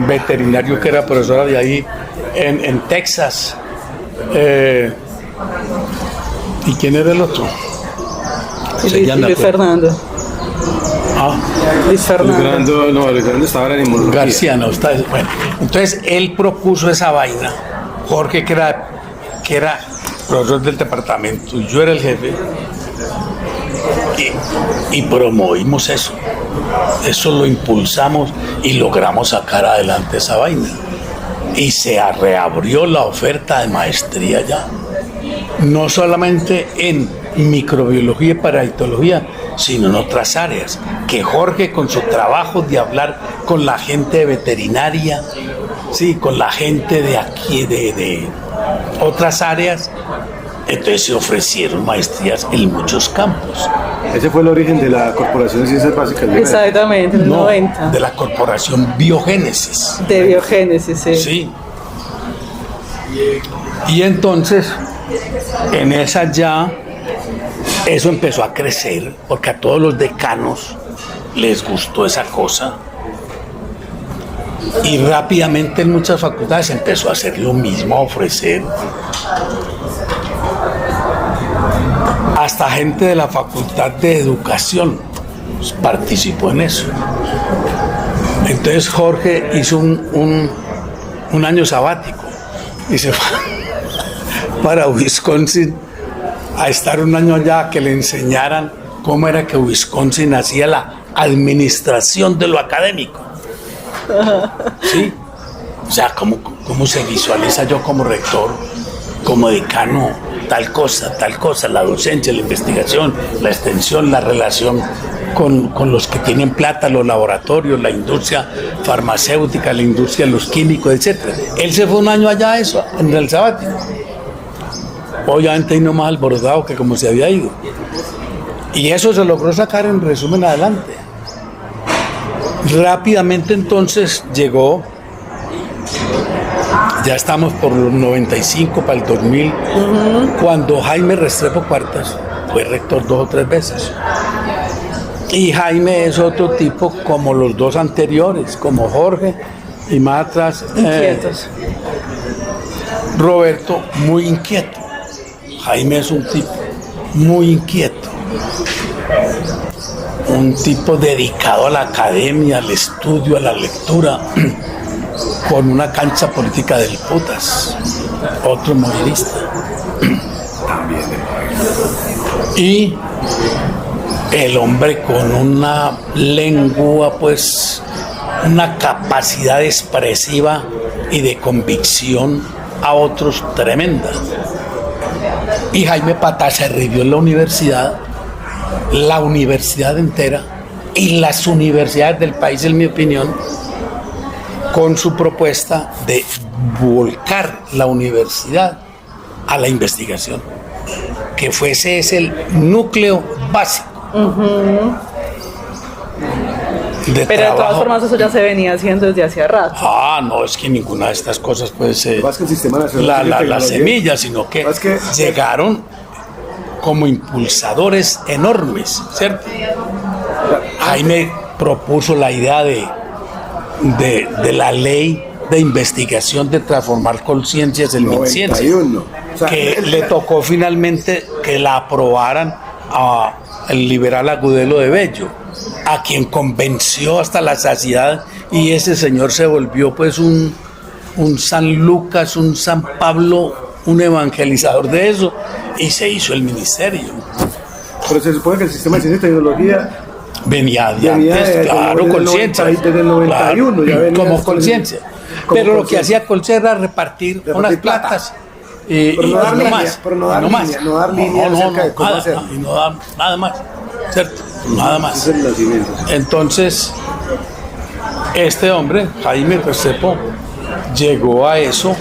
veterinario que era profesora de ahí en Texas. ¿Y quién era el otro? Luis Fernando. Luis Fernando. Luis Fernando estaba en inmunología. García, no, bueno. Entonces él propuso esa vaina. Jorge, que era profesor del departamento, y yo era el jefe, y promovimos eso. Eso lo impulsamos y logramos sacar adelante esa vaina. Y se reabrió la oferta de maestría ya. No solamente en microbiología y parasitología, sino en otras áreas. Que Jorge, con su trabajo de hablar con la gente de veterinaria, sí, con la gente de aquí, de otras áreas, entonces se ofrecieron maestrías en muchos campos. Ese fue el origen de la Corporación de Ciencias Básicas. Exactamente, en el 90. De la Corporación Biogénesis. De biogénesis, sí. Sí. Y entonces, en esa ya, eso empezó a crecer, porque a todos los decanos les gustó esa cosa. Y rápidamente en muchas facultades empezó a hacer lo mismo, a ofrecer. Hasta gente de la Facultad de Educación participó en eso. Entonces Jorge hizo un año sabático y se fue para Wisconsin a estar un año allá, a que le enseñaran cómo era que Wisconsin hacía la administración de lo académico. ¿Sí? O sea, cómo se visualiza yo como rector, como decano, tal cosa, la docencia, la investigación, la extensión, la relación con los que tienen plata, los laboratorios, la industria farmacéutica, la industria de los químicos, etc. Él se fue un año allá a eso, en el sabático. Obviamente y no más alborotado que como se había ido. Y eso se logró sacar en resumen adelante. Rápidamente entonces llegó, ya estamos por los 95 para el 2000, cuando Jaime Restrepo Cuartas fue rector 2 o 3 veces. Y Jaime es otro tipo como los dos anteriores, como Jorge y más atrás Inquietos. Roberto, muy inquieto. Jaime es un tipo muy inquieto, un tipo dedicado a la academia, al estudio, a la lectura, con una cancha política del putas, otro movilista. Y el hombre con una lengua, pues, una capacidad expresiva y de convicción a otros tremenda. Y Jaime Patá se recibió en la universidad entera y las universidades del país, en mi opinión, con su propuesta de volcar la universidad a la investigación, que ese es el núcleo básico. Pero de todas formas eso ya se venía haciendo desde hacía rato. No, es que ninguna de estas cosas puede ser Más que el Sistema Nacional de la Tecnología. semilla, sino que llegaron como impulsadores enormes, ¿cierto? Jaime propuso la idea de la ley de investigación de transformar conciencias en ciencia, 91. O sea, que le tocó finalmente que la aprobaran al liberal Agudelo de Bello, a quien convenció hasta la saciedad, y ese señor se volvió pues un San Lucas, un San Pablo, un evangelizador de eso, y se hizo el ministerio. Pero se supone que el Sistema de Ciencia y Tecnología Venía de antes, claro, conciencia. Desde el 91 ya venía como conciencia. Pero lo que hacía Colche era repartir unas plata. platas. Pero no dar línea, pero no dar línea, no dar línea acerca de cómo hacerlo. Y no dar nada más, ¿cierto? Nada más. Ese es el nacimiento. Entonces, este hombre, Jaime Restrepo, llegó a eso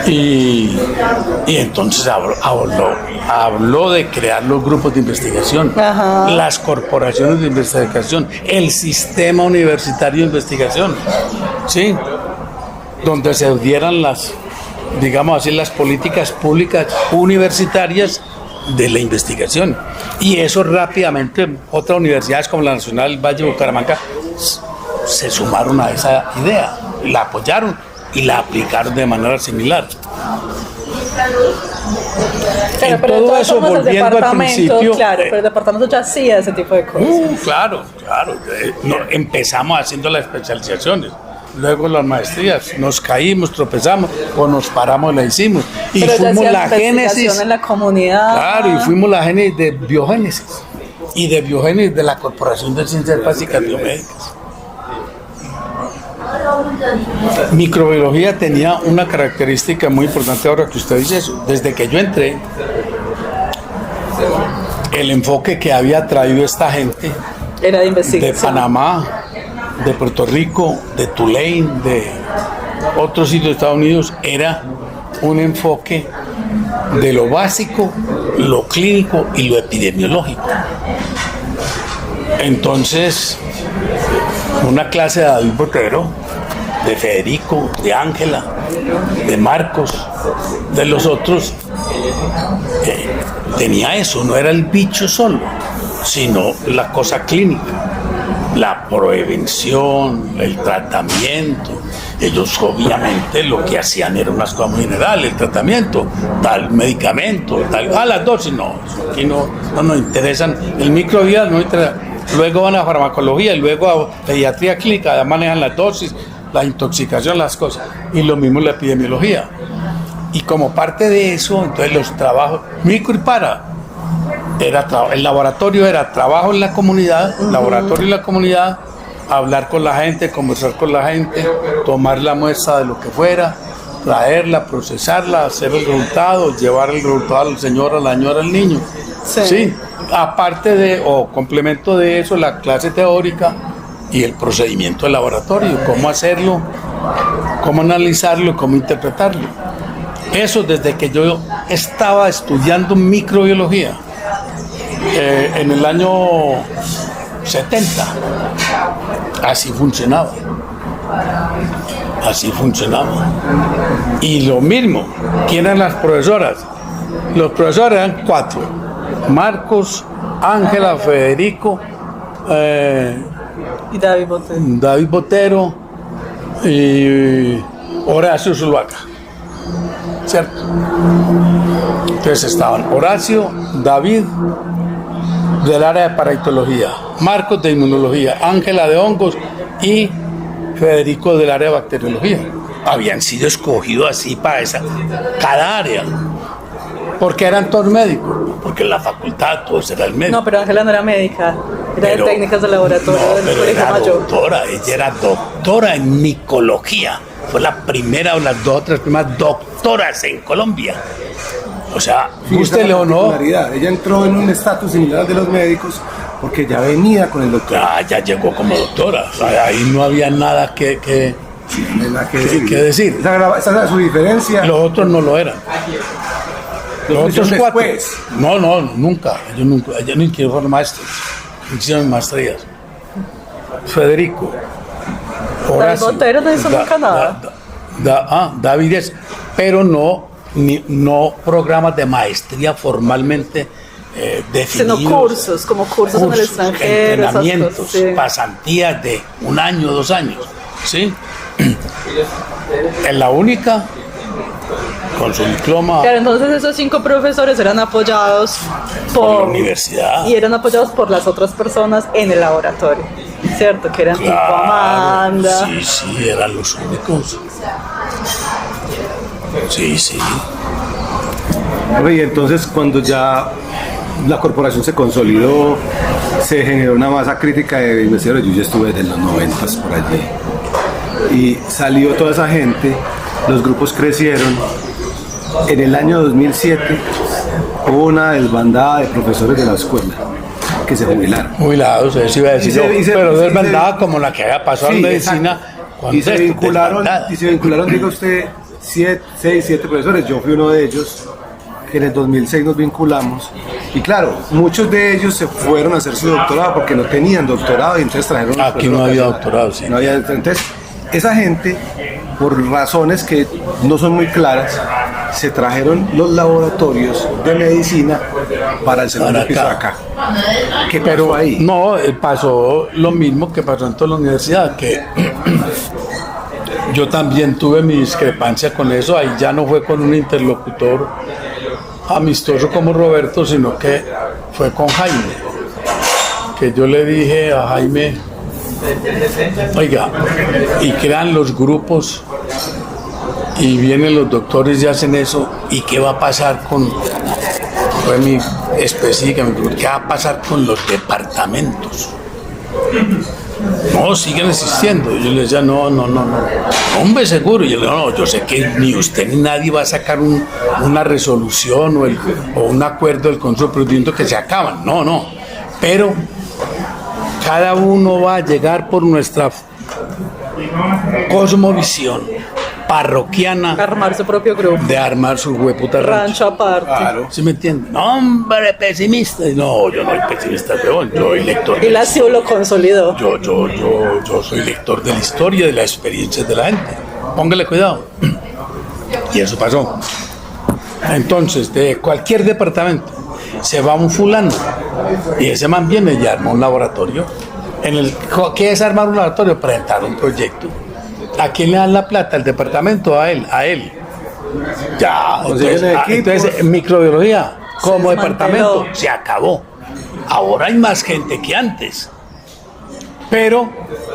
y entonces habló de crear los grupos de investigación, las corporaciones de investigación, el sistema universitario de investigación, ¿sí? Donde se dieran las, digamos así, las políticas públicas universitarias de la investigación. Y eso rápidamente, otras universidades como la Nacional Valle de Bucaramanga se sumaron a esa idea, la apoyaron y la aplicaron de manera similar. Pero de todo todas eso, formas, el volviendo al departamento, principio, claro, pero el departamento ya hacía ese tipo de cosas. Claro. Empezamos haciendo las especializaciones, luego las maestrías, nos caímos, tropezamos, o nos paramos, la hicimos. Y Pero ya fuimos hacían la génesis. investigación en la comunidad. Claro, y fuimos la génesis de biogénesis y de biogénesis de la Corporación de Ciencias Básicas Biomédicas. Microbiología tenía una característica muy importante ahora que usted dice eso. Desde que yo entré, el enfoque que había traído esta gente Era de de investigación. Panamá, de Puerto Rico, de Tulane, de otros sitios de Estados Unidos, era un enfoque de lo básico, lo clínico y lo epidemiológico. Entonces, una clase de David Botero, de Federico, de Ángela, de Marcos, de los otros, tenía eso, no era el bicho solo, sino la cosa clínica, la prevención, el tratamiento. Ellos obviamente lo que hacían era unas cosas muy generales, el tratamiento, tal medicamento, tal, las dosis, no, aquí no nos interesan, el microbial no interesa. Luego van a farmacología y luego a pediatría clínica, ya manejan las dosis, la intoxicación, las cosas, y lo mismo la epidemiología. Y como parte de eso, entonces los trabajos, micro y para, el laboratorio era trabajo en la comunidad, laboratorio en la comunidad, hablar con la gente, conversar con la gente, tomar la muestra de lo que fuera, traerla, procesarla, hacer el resultado, llevar el resultado al señor, a la señora, al niño. Sí. Aparte de, o complemento de eso, la clase teórica y el procedimiento del laboratorio, cómo hacerlo, cómo analizarlo, cómo interpretarlo. Eso desde que yo estaba estudiando microbiología, en el año 70, así funcionaba. Así funcionaba. Y lo mismo, ¿quién eran las profesoras? Los profesores eran 4. Marcos, Ángela, Federico, Y David Botero. David Botero y Horacio Zuluaga, ¿cierto? Entonces estaban Horacio, David del área de parasitología, Marcos de inmunología, Ángela de hongos y Federico del área de bacteriología. Habían sido escogidos así para cada área. Porque eran todos médicos, porque en la facultad todos eran médicos. No, pero Ángela no era médica, era de técnicas de laboratorio del pero Colegio era Mayor. doctora, ella era doctora en micología. Fue la primera o las dos o tres primeras doctoras en Colombia. O sea, gústele o no. Ella entró en un estatus similar al de los médicos porque ya venía con el doctorado. Ya llegó como doctora. O sea, ahí no había nada que No hay nada que decir. Esa era su diferencia. Los otros no lo eran. Los otros cuatro. Después. No, nunca. Ellos no hicieron maestros. Hicieron maestrías. Federico. Horacio. David Botero no hizo nunca nada. David es, pero no programas de maestría formalmente definidos. Sino cursos, como cursos en el extranjero. Entrenamientos, Esas cosas, sí. pasantías de 1 año, 2 años. ¿Sí? En la única, con su diploma. Claro, entonces esos 5 profesores eran apoyados Por la universidad. Y eran apoyados por las otras personas en el laboratorio, ¿cierto? Que eran tipo Amanda. Sí, eran los únicos. Sí. Y entonces cuando ya la corporación se consolidó, se generó una masa crítica de investigadores. Yo ya estuve desde los 90 por allí. Y salió toda esa gente, los grupos crecieron. En el año 2007 hubo una desbandada de profesores de la escuela que se jubilaron. Jubilados, eso iba a decir yo, pero desbandada como la que había pasado en medicina. Y se vincularon, diga usted, 6, 7 profesores. Yo fui uno de ellos, que en el 2006 nos vinculamos. Y claro, muchos de ellos se fueron a hacer su doctorado porque no tenían doctorado y entonces trajeron... Aquí no había doctorado, sí. No había, entonces, esa gente, por razones que no son muy claras, se trajeron los laboratorios de medicina para el segundo piso de acá. ¿Qué pasó ahí? No, pasó lo mismo que pasó en toda la universidad, que yo también tuve mi discrepancia con eso. Ahí ya no fue con un interlocutor amistoso como Roberto, sino que fue con Jaime, que yo le dije a Jaime, oiga, y crean los grupos y vienen los doctores y hacen eso, ¿y qué va a pasar con, fue mi específica, qué va a pasar con los departamentos? No, siguen existiendo. Yo le decía, no, hombre, seguro. Y yo le digo, no, yo sé que ni usted ni nadie va a sacar una resolución o un acuerdo del Consejo de Procedimiento que se acaban. No. Pero cada uno va a llegar por nuestra cosmovisión parroquiana. Armar su propio grupo. De armar su hueputa Rancho aparte. Claro. ¿Sí me entienden? No, hombre, pesimista. No, yo no soy pesimista, peón. Yo soy lector. Y la CIU lo consolidó. Yo soy lector de la historia, de las experiencias de la gente. Póngale cuidado. Y eso pasó. Entonces, de cualquier departamento se va un fulano y ese man viene y arma un laboratorio. ¿Qué es armar un laboratorio? Presentar un proyecto. ¿A quién le dan la plata? ¿El departamento? A él. Ya, entonces microbiología como Se departamento desmanteló. se acabó. Ahora hay más gente que antes, pero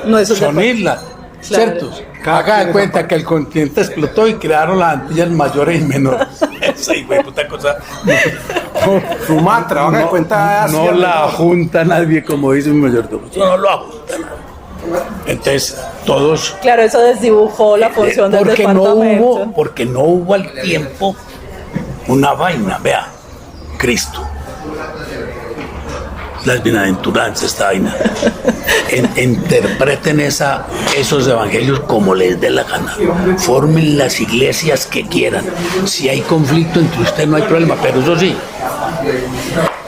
No es un son departamento. islas, Claro. ¿cierto? Haga de cuenta que el continente explotó y crearon las Antillas mayores y menores. Esa puta cosa. Sumatra, haga de cuenta. No la junta nadie, como dice mi mayordomo. No lo junta nadie. Entonces, todos. Claro, eso desdibujó la función del departamento. Porque no hubo al tiempo una vaina, vea, Cristo. Las bienaventuranzas, esta vaina. Interpreten esos evangelios como les dé la gana. Formen las iglesias que quieran. Si hay conflicto entre ustedes no hay problema, pero eso sí.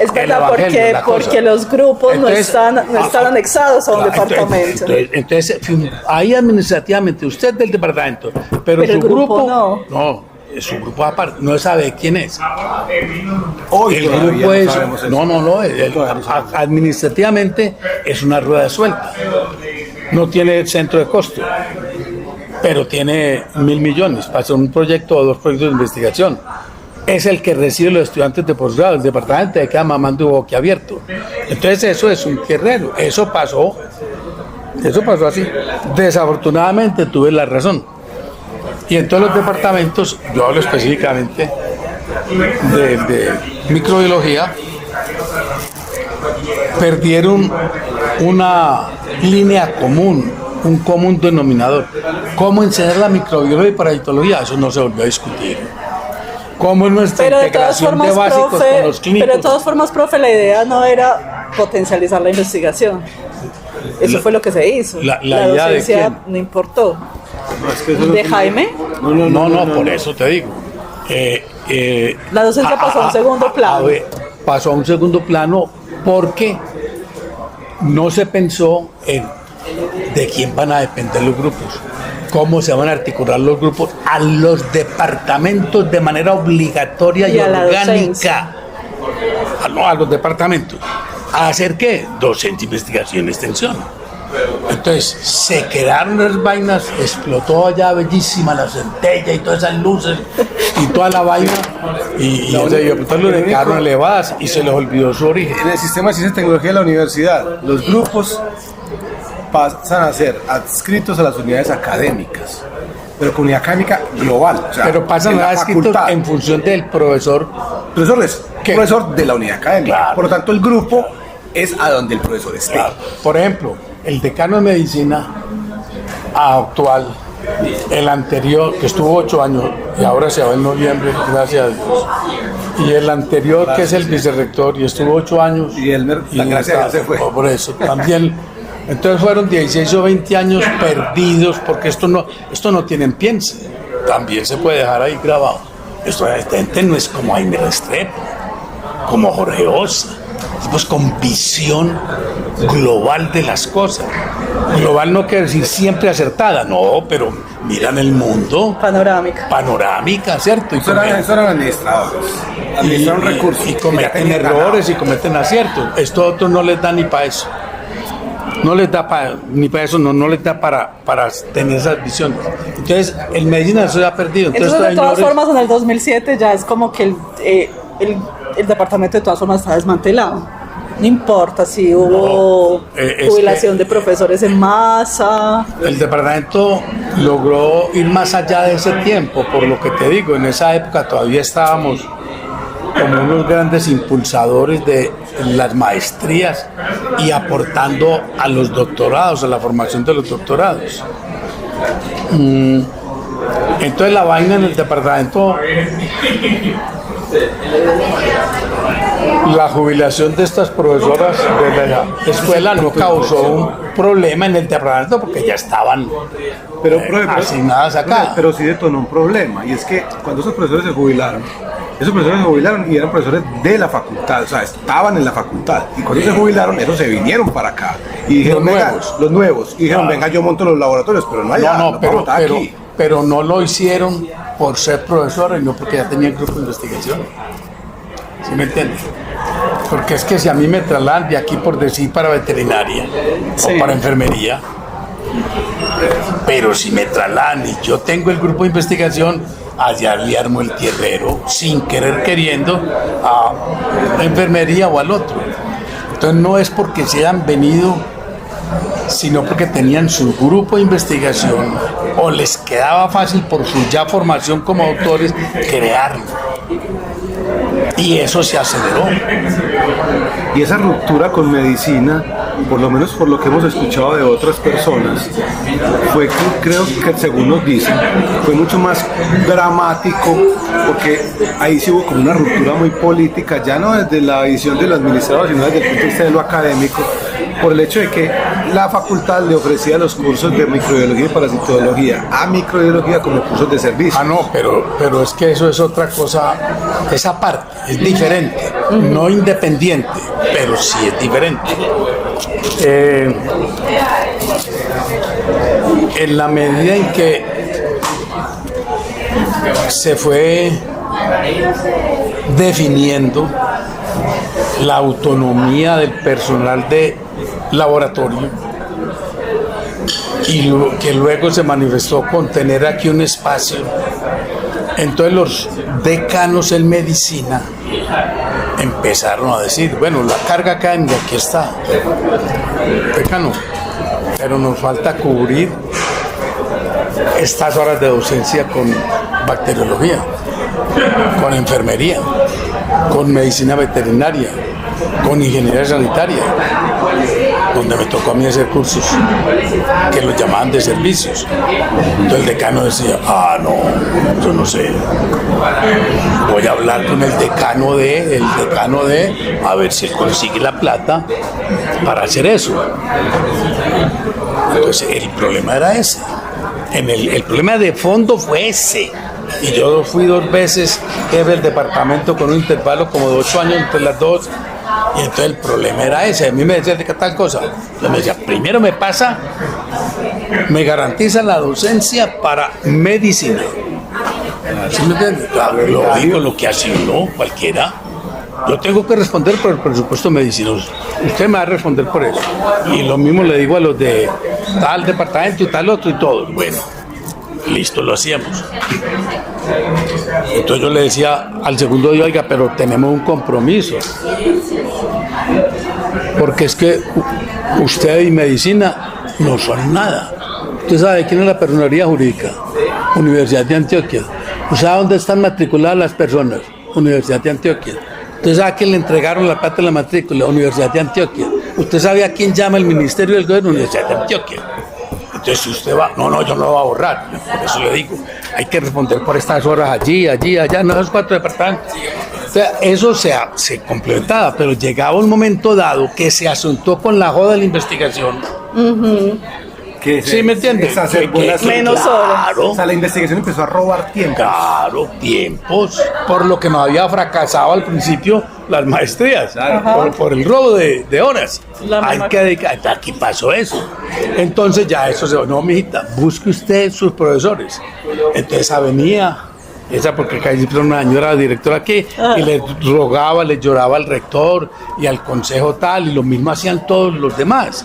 Es verdad, porque los grupos entonces, no están anexados a un departamento. Entonces, ahí administrativamente, usted del departamento, pero su el grupo no. No, su grupo aparte, no sabe quién es. Hoy El todavía grupo no es, sabemos eso. no, administrativamente es una rueda suelta. No tiene centro de costo, pero tiene 1.000 millones para hacer un proyecto o 2 proyectos de investigación. Es el que recibe los estudiantes de posgrado, el departamento de queda mamando boquiabierto. Entonces eso es un guerrero, eso pasó así. Desafortunadamente tuve la razón. Y en todos los departamentos, yo hablo específicamente de microbiología, perdieron una línea común, un común denominador. ¿Cómo enseñar la microbiología y parasitología? Eso no se volvió a discutir. ¿Cómo es nuestra Pero de todas integración de formas, básicos profe, con los clínicos? pero de todas formas, profe, la idea no era potencializar la investigación. Eso fue lo que se hizo. La idea de docencia quién? no importó. No, es que eso no ¿De tiene- Jaime? No, por eso te digo. La docencia pasó a un segundo plano. Pasó a un segundo plano porque no se pensó en de quién van a depender los grupos, cómo se van a articular los grupos a los departamentos de manera obligatoria y Y a la docencia. orgánica. A los departamentos. ¿A hacer qué? Docencia, investigación, extensión. Entonces se quedaron las vainas, explotó allá bellísima la centella y todas esas luces y toda la vaina y los le quedaron elevadas y se les olvidó su origen. En el sistema de ciencia y tecnología de la universidad, los grupos pasan a ser adscritos a las unidades académicas, pero comunidad académica global. O sea, Pero pasan en la a escritos facultad. en función del profesor. El profesor es ¿Qué? profesor de la unidad académica. Claro. Por lo tanto, el grupo es a donde el profesor esté. Por ejemplo, el decano de medicina actual, el anterior, que estuvo 8 años y ahora se va en noviembre, gracias a Dios. Y el anterior, que es el vicerrector, y estuvo 8 años. Y Elmer, y gracias a Dios, se fue. Por eso, también. Entonces fueron 16 o 20 años perdidos porque esto no tiene piense. También se puede dejar ahí grabado. Esta gente no es como Jaime Restrepo, como Jorge Osa, tipos con visión global de las cosas. Global no quiere decir siempre acertada, no, pero miran el mundo, Panorámica. panorámica, ¿cierto? Y Eso eran administradores. Administraron recursos. y que ya cometen tenían errores ganado. y cometen aciertos. Esto otro no les da ni para eso. No les da ni para eso, no les da para tener esas visiones. Entonces, el medicina se ha perdido. Entonces, de todas señores, formas, en el 2007 ya es como que el departamento de todas formas está desmantelado. No importa si hubo es jubilación que- de profesores en masa. el departamento logró ir más allá de ese tiempo, por lo que te digo, en esa época todavía estábamos como unos grandes impulsadores de las maestrías y aportando a los doctorados, a la formación de los doctorados. Entonces la vaina en el departamento, la jubilación de estas profesoras de la escuela no causó un problema en el departamento porque ya estaban Pero asignadas acá. Pero sí detonó un problema, y es que cuando esos profesores se jubilaron y eran profesores de la facultad, o sea, estaban en la facultad, y cuando se jubilaron, esos se vinieron para acá y dijeron, Los nuevos. y dijeron, venga, yo monto los laboratorios, pero no allá, No, no puedo montar aquí. pero no lo hicieron por ser profesores, no porque ya tenían grupo de investigación. ¿Sí me entiendes? Porque es que si a mí me trasladan de aquí por decir para veterinaria Sí. o para enfermería, pero si me trasladan y yo tengo el grupo de investigación, allá le armo el tierrero sin querer queriendo a la enfermería o al otro. Entonces no es porque se hayan venido, sino porque tenían su grupo de investigación o les quedaba fácil por su ya formación como autores crearlo. Y eso se aceleró. Y esa ruptura con medicina, por lo menos por lo que hemos escuchado de otras personas, fue, creo que según nos dicen, fue mucho más dramático, porque ahí sí hubo como una ruptura muy política, ya no desde la visión del administrador, sino desde el punto de vista de lo académico, por el hecho de que la facultad le ofrecía los cursos de microbiología y parasitología a microbiología como cursos de servicio. Ah, no, pero es que eso es otra cosa, esa parte es diferente, no independiente, pero sí es diferente. En la medida en que se fue definiendo la autonomía del personal de laboratorio y que luego se manifestó con tener aquí un espacio. Entonces los decanos en medicina empezaron a decir, bueno, la carga académica aquí está, decano, pero nos falta cubrir estas horas de docencia con bacteriología, con enfermería, con medicina veterinaria, con ingeniería sanitaria, donde me tocó a mí hacer cursos que los llamaban de servicios. Entonces el decano decía, no, yo no sé, voy a hablar con el decano de, a ver si él consigue la plata para hacer eso. Entonces el problema era ese. El problema de fondo fue ese. Y yo fui 2 veces jefe del departamento con un intervalo como de 8 años entre las dos. Y entonces el problema era ese. A mí me decían de qué tal cosa. Yo me decía, primero me garantiza la docencia para medicina. ¿Sí me entiendes? Claro, lo digo, lo que hace uno, cualquiera. Yo tengo que responder por el presupuesto medicinoso. Usted me va a responder por eso. Y lo mismo le digo a los de tal departamento y tal otro y todo. Bueno, listo, lo hacíamos. Entonces yo le decía al segundo día, oiga, pero tenemos un compromiso. Porque es que usted y medicina no son nada. Usted sabe quién es la personería jurídica. Universidad de Antioquia. ¿Usted sabe dónde están matriculadas las personas? Universidad de Antioquia. ¿Usted sabe a quién le entregaron la plata de la matrícula? Universidad de Antioquia. ¿Usted sabe a quién llama el Ministerio del Gobierno? Universidad de Antioquia. Entonces, si usted va, no, yo no lo voy a borrar. Por eso le digo, hay que responder por estas horas allí, allá, no, esos 4 departamentos. O sea, eso se complementaba, pero llegaba un momento dado que se asuntó con la joda de la investigación. ¿Sí me entiendes? Menos horas. Claro. O sea, la investigación empezó a robar tiempo. Claro, tiempos, por lo que no había fracasado al principio las maestrías, por el robo de horas. Hay que dedicar, aquí pasó eso. Entonces ya eso se no, mijita, busque usted sus profesores. Entonces venía, esa porque una señora directora aquí, y le rogaba, le lloraba al rector y al consejo tal, y lo mismo hacían todos los demás.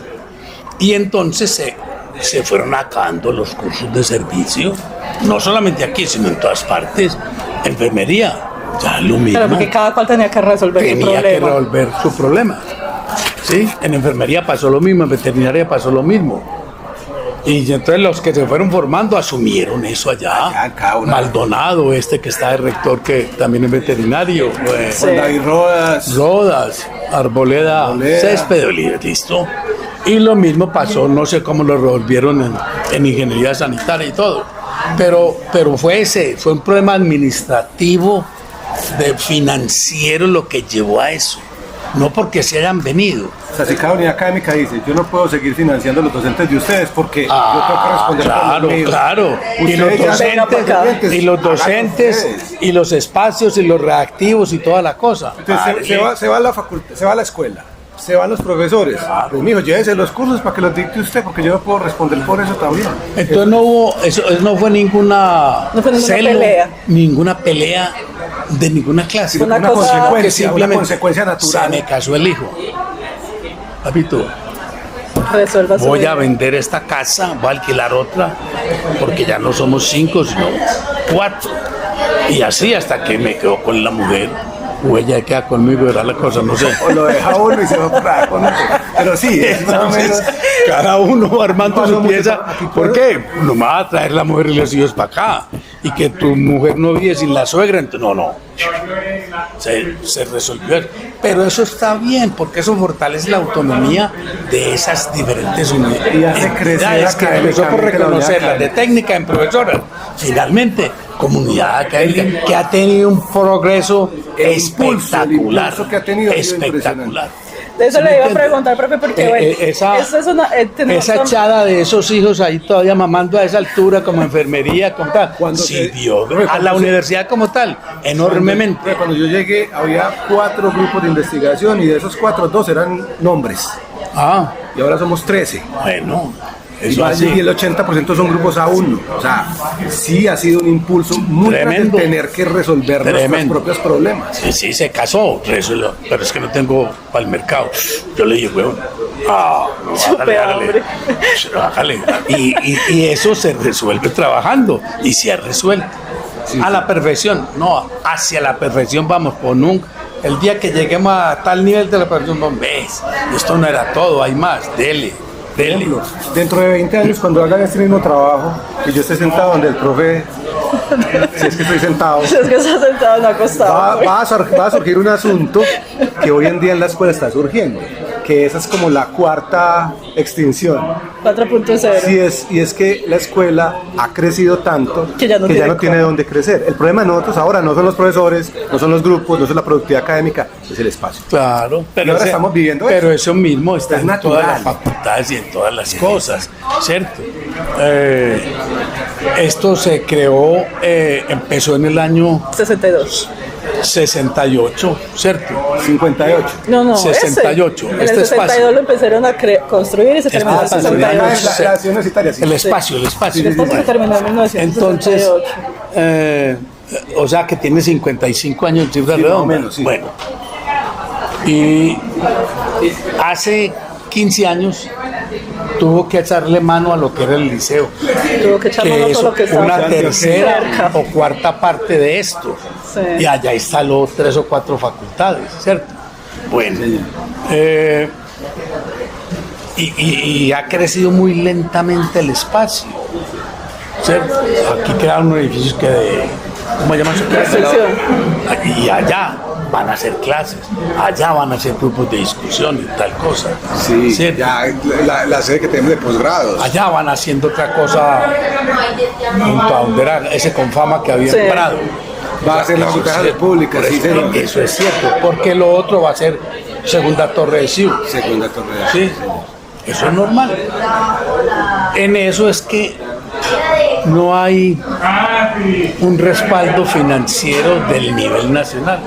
Y entonces se fueron acabando los cursos de servicio, no solamente aquí, sino en todas partes. Enfermería, ya lo mismo. Pero porque cada cual tenía que resolver su problema. ¿Sí? En enfermería pasó lo mismo, en veterinaria pasó lo mismo. Y entonces los que se fueron formando asumieron eso allá. Maldonado, que está de rector, que también es veterinario. David Rodas, Arboleda. Césped, listo. Y lo mismo pasó, no sé cómo lo resolvieron en ingeniería sanitaria y todo. Pero fue un problema administrativo, financiero, lo que llevó a eso. No porque se hayan venido. O sea, si cada unidad académica dice, yo no puedo seguir financiando a los docentes de ustedes porque yo tengo que responder por los míos. Claro. Y los docentes, y los espacios, y los reactivos, y toda la cosa. Entonces se va a la facultad, se va a la escuela, se van los profesores. Pues, mijo, llévese los cursos para que los dicte usted, porque yo no puedo responder por eso también. Entonces no hubo, eso no fue ninguna pelea. Ninguna pelea de ninguna clase. Una consecuencia natural. Se me casó el hijo. Papito, Resuelva su voy vida. a vender esta casa, voy a alquilar otra, porque ya no somos 5, sino 4. Y así hasta que me quedo con la mujer. O ella queda conmigo, era la cosa, no sé. O lo deja uno y se va por ahí con otro. Pero sí, entonces, cada uno armando su pieza. ¿Por qué? No me va a traer la mujer y los hijos para acá. Y que tu mujer no vive sin la suegra. Entonces, no. Se resolvió. Pero eso está bien, porque eso fortalece la autonomía de esas diferentes unidades que empezó por reconocerlas, de técnica en profesoras. Finalmente, comunidad académica que ha tenido un progreso espectacular. Espectacular. De eso le iba a preguntar, profe, porque bueno, esa echada de esos hijos ahí todavía mamando a esa altura como enfermería, como tal, sirvió a la universidad como tal, enormemente. Cuando yo llegué había 4 grupos de investigación y de esos 4, 2 eran nombres. Y ahora somos 13. Bueno, Eso así. Y el 80% son grupos A1. O sea, sí ha sido un impulso muy grande Tremendo. tener que resolver nuestros Tremendo. propios problemas. Sí, se casó, pero es que no tengo para el mercado. Yo le dije, weón, Supe hambre. bájale. Y eso se resuelve trabajando, y se ha resuelto. A la perfección, no, hacia la perfección vamos, el día que lleguemos a tal nivel de la perfección, vamos, ves, esto no era todo, hay más, dele. Dentro de 20 años, cuando hagan este mismo trabajo, y yo esté sentado donde el profe, si es que estoy sentado, Es que está sentado, no acostado. va a surgir un asunto que hoy en día en la escuela está surgiendo, que esa es como la cuarta extinción. 4.0. Y es que la escuela ha crecido tanto Que ya no tiene dónde crecer. El problema de nosotros ahora no son los profesores, no son los grupos, no es la productividad académica, es el espacio. Claro, Y ahora estamos viviendo pero eso mismo está Es en natural. todas las facultades y en todas las cosas, ¿cierto? Esto se creó, empezó en el año 62. 68, ¿cierto? 58. No, 68. En el Este 62 espacio. lo empezaron a construir y se terminó en el Espacio. 68. La ciudad universitaria, sí. El espacio. Después se terminó en 1968. Entonces, o sea que tiene 55 años en cifra Sí, más o redonda. menos, sí. Bueno, y hace 15 años tuvo que echarle mano a lo que era el liceo, Tuvo que echar que mano a es todo lo que estaba una tercera cerca. o cuarta parte de esto. Sí. Y allá instaló 3 o 4 facultades, ¿cierto? Bueno, y ha crecido muy lentamente el espacio, ¿cierto? Aquí crearon edificios ¿cómo llaman eso? Restricción. Y allá van a hacer clases, allá van a hacer grupos de discusión y tal cosa. Sí, ¿cierto? ya la sede que tenemos de posgrados. Allá van haciendo otra cosa junto a donde era ese Confama que había Sí. en Prado. Va a ser la Facultad de República, sí, señor. Eso es cierto, porque lo otro va a ser Segunda Torre de Ciu. Segunda torre. Sí, eso es normal. En eso es que no hay un respaldo financiero del nivel nacional.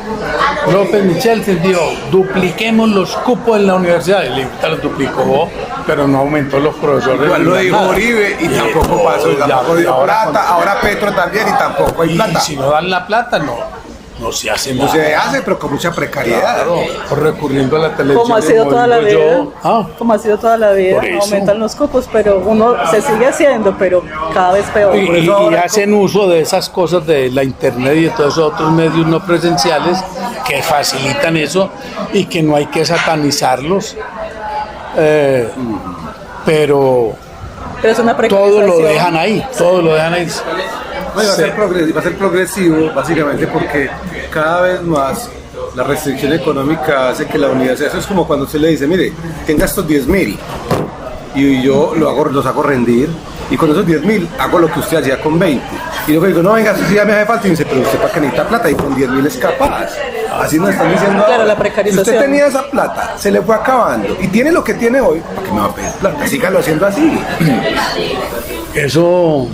López Michel se dio, dupliquemos los cupos en la universidad. Y los duplicó, pero no aumentó los profesores. Igual lo dijo Nada. Uribe y tampoco pasó, tampoco dio plata. Ahora Petro también y tampoco hay plata. Y si no dan la plata, no se hace No nada. se hace, pero con mucha precariedad. Claro, o recurriendo a la televisión. Como ha sido como toda la digo vida. yo. Ah, Como ha sido toda la vida. Por eso. Aumentan los cupos, pero uno se sigue haciendo, pero cada vez peor. Y, Por eso y ahora hacen uso de esas cosas de la internet y de todos esos otros medios no presenciales que facilitan eso y que no hay que satanizarlos, pero Pero es una todo precarización. lo dejan ahí, todo lo dejan ahí. Bueno, va a ser progresivo, básicamente porque cada vez más la restricción económica hace que la universidad, eso es como cuando usted le dice, mire, tenga estos 10.000 y yo los hago rendir, y con esos 10.000 hago lo que usted hacía con 20. Y luego digo, no, venga, eso sí ya me hace falta, y me dice, pero usted para qué necesita plata, y con 10.000 es capaz. Así nos están diciendo Claro, ahora. la precarización. Si usted tenía esa plata, se le fue acabando, y tiene lo que tiene hoy, ¿para qué me va a pedir plata? Sígalo haciendo así. Eso,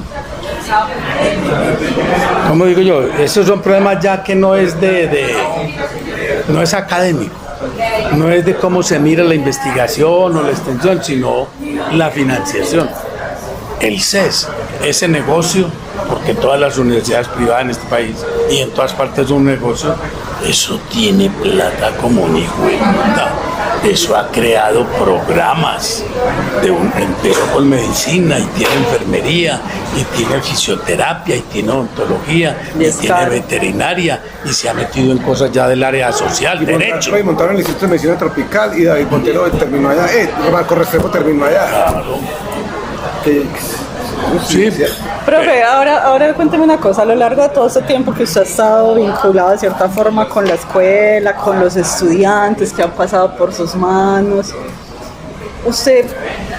¿cómo digo yo? Esos son problemas ya que no es no es académico, no es de cómo se mira la investigación o la extensión, sino la financiación. El CES, ese negocio, porque todas las universidades privadas en este país y en todas partes son un negocio, eso tiene plata como un hijo de puta. Eso ha creado programas empezó con medicina y tiene enfermería y tiene fisioterapia y tiene odontología Y y es tiene caro. veterinaria y se ha metido en cosas ya del área social, derecho. Y montaron el Instituto de Medicina Tropical y David Montero terminó allá, Marco Restrepo terminó allá. Claro. Sí, Sí. Profe, ahora cuénteme una cosa, a lo largo de todo este tiempo que usted ha estado vinculado de cierta forma con la escuela, con los estudiantes que han pasado por sus manos, ¿usted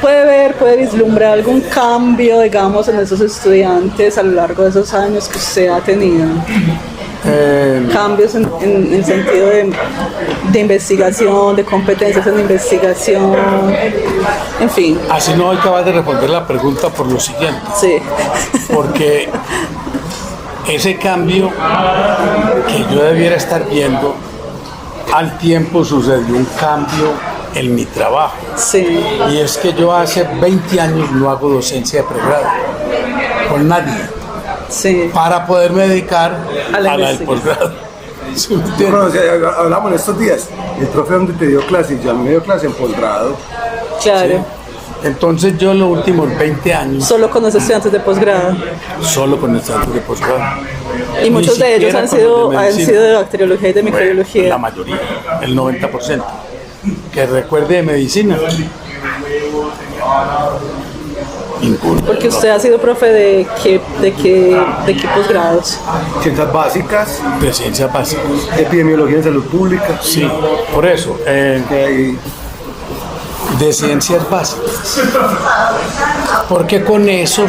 puede vislumbrar algún cambio, digamos, en esos estudiantes a lo largo de esos años que usted ha tenido? Cambios en sentido de investigación, de competencias en investigación, en fin, Así no acabas de responder la pregunta por lo siguiente. sí. Porque ese cambio que yo debiera estar viendo, al tiempo sucedió un cambio en mi trabajo. Sí. Y es que yo hace 20 años no hago docencia de pregrado con nadie Sí. para poderme dedicar A a la la del investigación. posgrado. ¿Sí me entiendes? Bueno, o sea, hablamos en estos días, el profe donde te dio clase, y a mí me dio clase en posgrado. Claro. Entonces yo en los últimos 20 años Solo con los estudiantes de posgrado. solo con estudiantes de posgrado. Y muchos de ellos siquiera han con los sido, de han medicina. sido de bacteriología y de Bueno, microbiología. la mayoría, el 90%. Que recuerde de medicina. Ninguno. Porque usted ha sido profe de qué posgrados. Ciencias básicas, De ciencias básicas. epidemiología en salud pública. Sí, por eso. Y De ciencias básicas. Porque con ese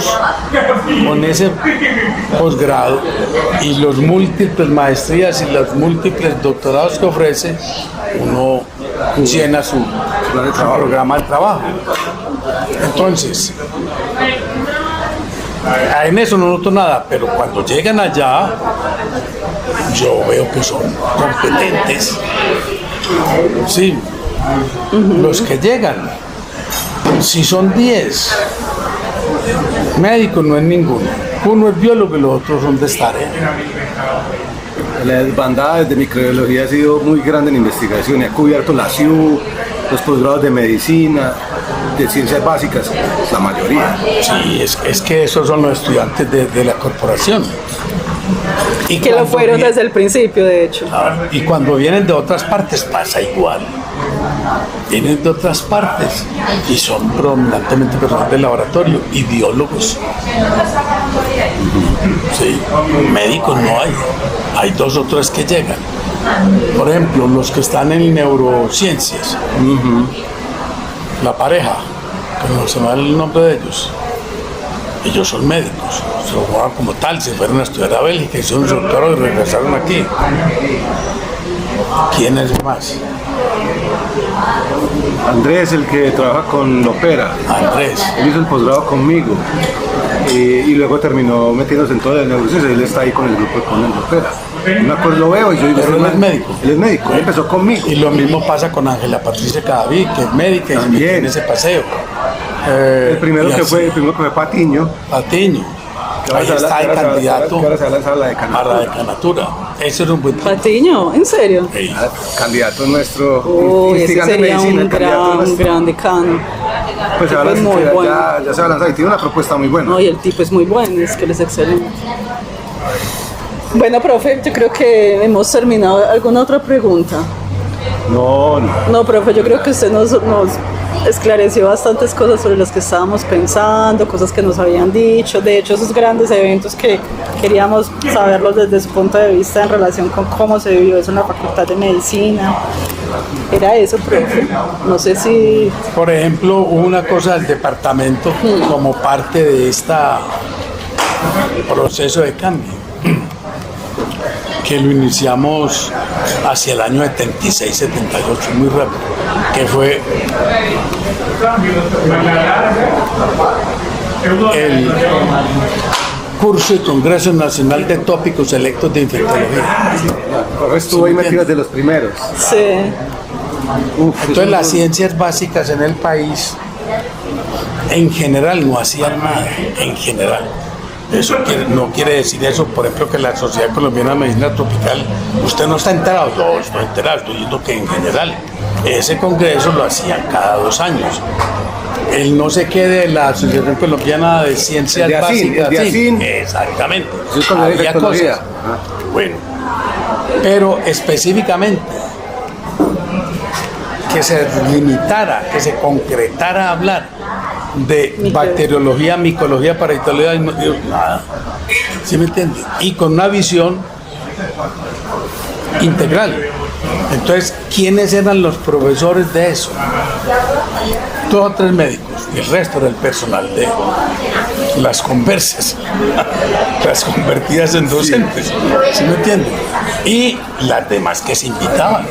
posgrado y los múltiples maestrías y los múltiples doctorados que ofrece, uno llena su programa de trabajo. Entonces, en eso no noto nada, pero cuando llegan allá, yo veo que son competentes. Sí, los que llegan, si son 10 médicos, no es ninguno. Uno es biólogo y los otros son de esta área. la desbandada desde microbiología ha sido muy grande en investigación y ha cubierto la CIU, los posgrados de medicina, de ciencias básicas, la mayoría. Sí, es que esos son los estudiantes de la corporación. Y Que lo cuando fueron vi- desde el principio, de hecho. Y cuando vienen de otras partes pasa igual. Vienen de otras partes y son predominantemente personas de laboratorio y biólogos. Sí, médicos no hay. Hay 2 o 3 que llegan. Por ejemplo, los que están en neurociencias. La pareja, que no se me da el nombre de ellos. Ellos son médicos, se lo jugaron como tal, se fueron a estudiar a Bélgica, hicieron su doctorado y regresaron aquí. ¿Quién es más? Andrés, el que trabaja con Lopera, Andrés. él hizo el posgrado conmigo y luego terminó metiéndose en toda la neurociencia. Él está ahí con el grupo con el Lopera. Me acuerdo, lo veo y yo digo, Pero él es médico. Él es médico, él empezó conmigo. Y lo mismo pasa con Ángela Patricia Cadavid, que es médica y También. tiene ese paseo. El primero Y que así, fue Patiño, Patiño. que ahora Ahí se va a está el que ahora se va- candidato que ahora se va a lanzar a la a decanatura. la decanatura. Ese es un buen tipo. Patiño, ¿en serio? Ey, Candidato nuestro, Uy, ese investigante de sería medicina, un el candidato gran, nuestro. gran decano. Pues se va a es lanzar, muy bueno. ya se va a lanzar y tiene una propuesta muy buena. No, y el tipo es muy bueno, es que él es excelente. Bueno, profe, yo creo que hemos terminado. ¿Alguna otra pregunta? No, no. No, profe, yo creo que usted nos esclareció bastantes cosas sobre las que estábamos pensando, cosas que nos habían dicho. De hecho, esos grandes eventos que queríamos saberlos desde su punto de vista en relación con cómo se vivió eso en la Facultad de Medicina. Era eso, profe. No sé si... Por ejemplo, hubo una cosa del departamento como parte de este proceso de cambio, que lo iniciamos hacia el año 76, 78, muy rápido, que fue el curso y Congreso Nacional de Tópicos Selectos de Infectología. Jorge estuvo ahí metido desde los primeros. Sí. Entonces las ciencias básicas en el país en general no hacían nada, en general. Eso no quiere decir eso, por ejemplo, que la Sociedad Colombiana de Medicina Tropical, usted no está enterado, no estoy enterado, estoy diciendo que en general ese congreso lo hacían cada 2 años. El no sé qué de la Asociación Colombiana de Ciencias El de ASIN, Básicas, el de sí, ASIN. exactamente, Eso es con la había infectología. cosas. Bueno, pero específicamente que se limitara, que se concretara a hablar de bacteriología, micología, parasitología, nada. ¿Sí me entiende? Y con una visión integral. Entonces, ¿quiénes eran los profesores de eso? 2 o 3 médicos, y el resto era el personal de las conversas, las convertidas en docentes, ¿sí me entienden? Y las demás que se invitaban,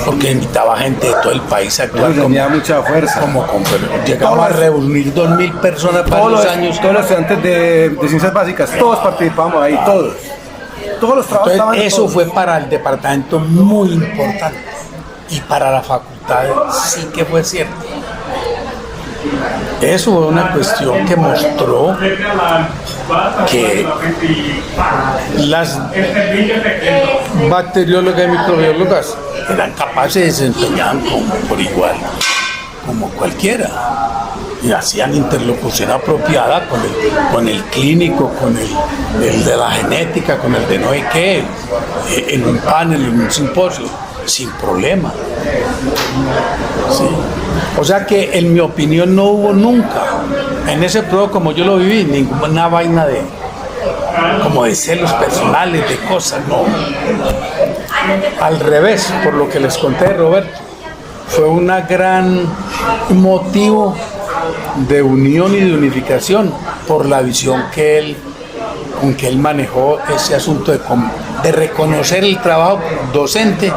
porque invitaba gente de todo el país a actuar Eso tenía mucha fuerza. como llegaba a reunir 2.000 personas para Todos los los años. todos los estudiantes de ciencias básicas, todos participamos ahí, todos. Todos los trabajos estaban Entonces, eso todos. fue para el departamento muy importante. y para la facultad sí que fue cierto. Eso fue una cuestión que mostró que las bacteriólogas y microbiólogas eran capaces de desempeñar por igual, como cualquiera, y hacían interlocución apropiada con el clínico, con el de la genética, con el de no sé qué, en un panel, en un simposio, sin problema. Sí. O sea que en mi opinión no hubo nunca, en ese prueba como yo lo viví, ninguna vaina como de celos personales, de cosas, no. Al revés, por lo que les conté de Roberto, fue un gran motivo de unión y de unificación por la visión con que él manejó ese asunto de reconocer el trabajo docente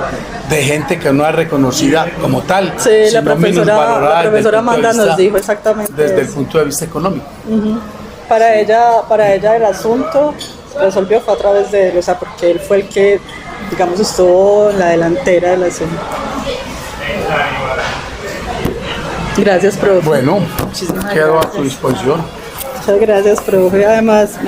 de gente que no es reconocida como tal, Sí, la profesora Amanda nos dijo exactamente desde el eso. punto de vista económico. Para ella el asunto se resolvió fue a través de él, o sea, porque él fue el que, digamos, estuvo en la delantera del asunto. Gracias, profe. Bueno, Muchísimas quedo a gracias. su disposición. Muchas gracias, profe. Además,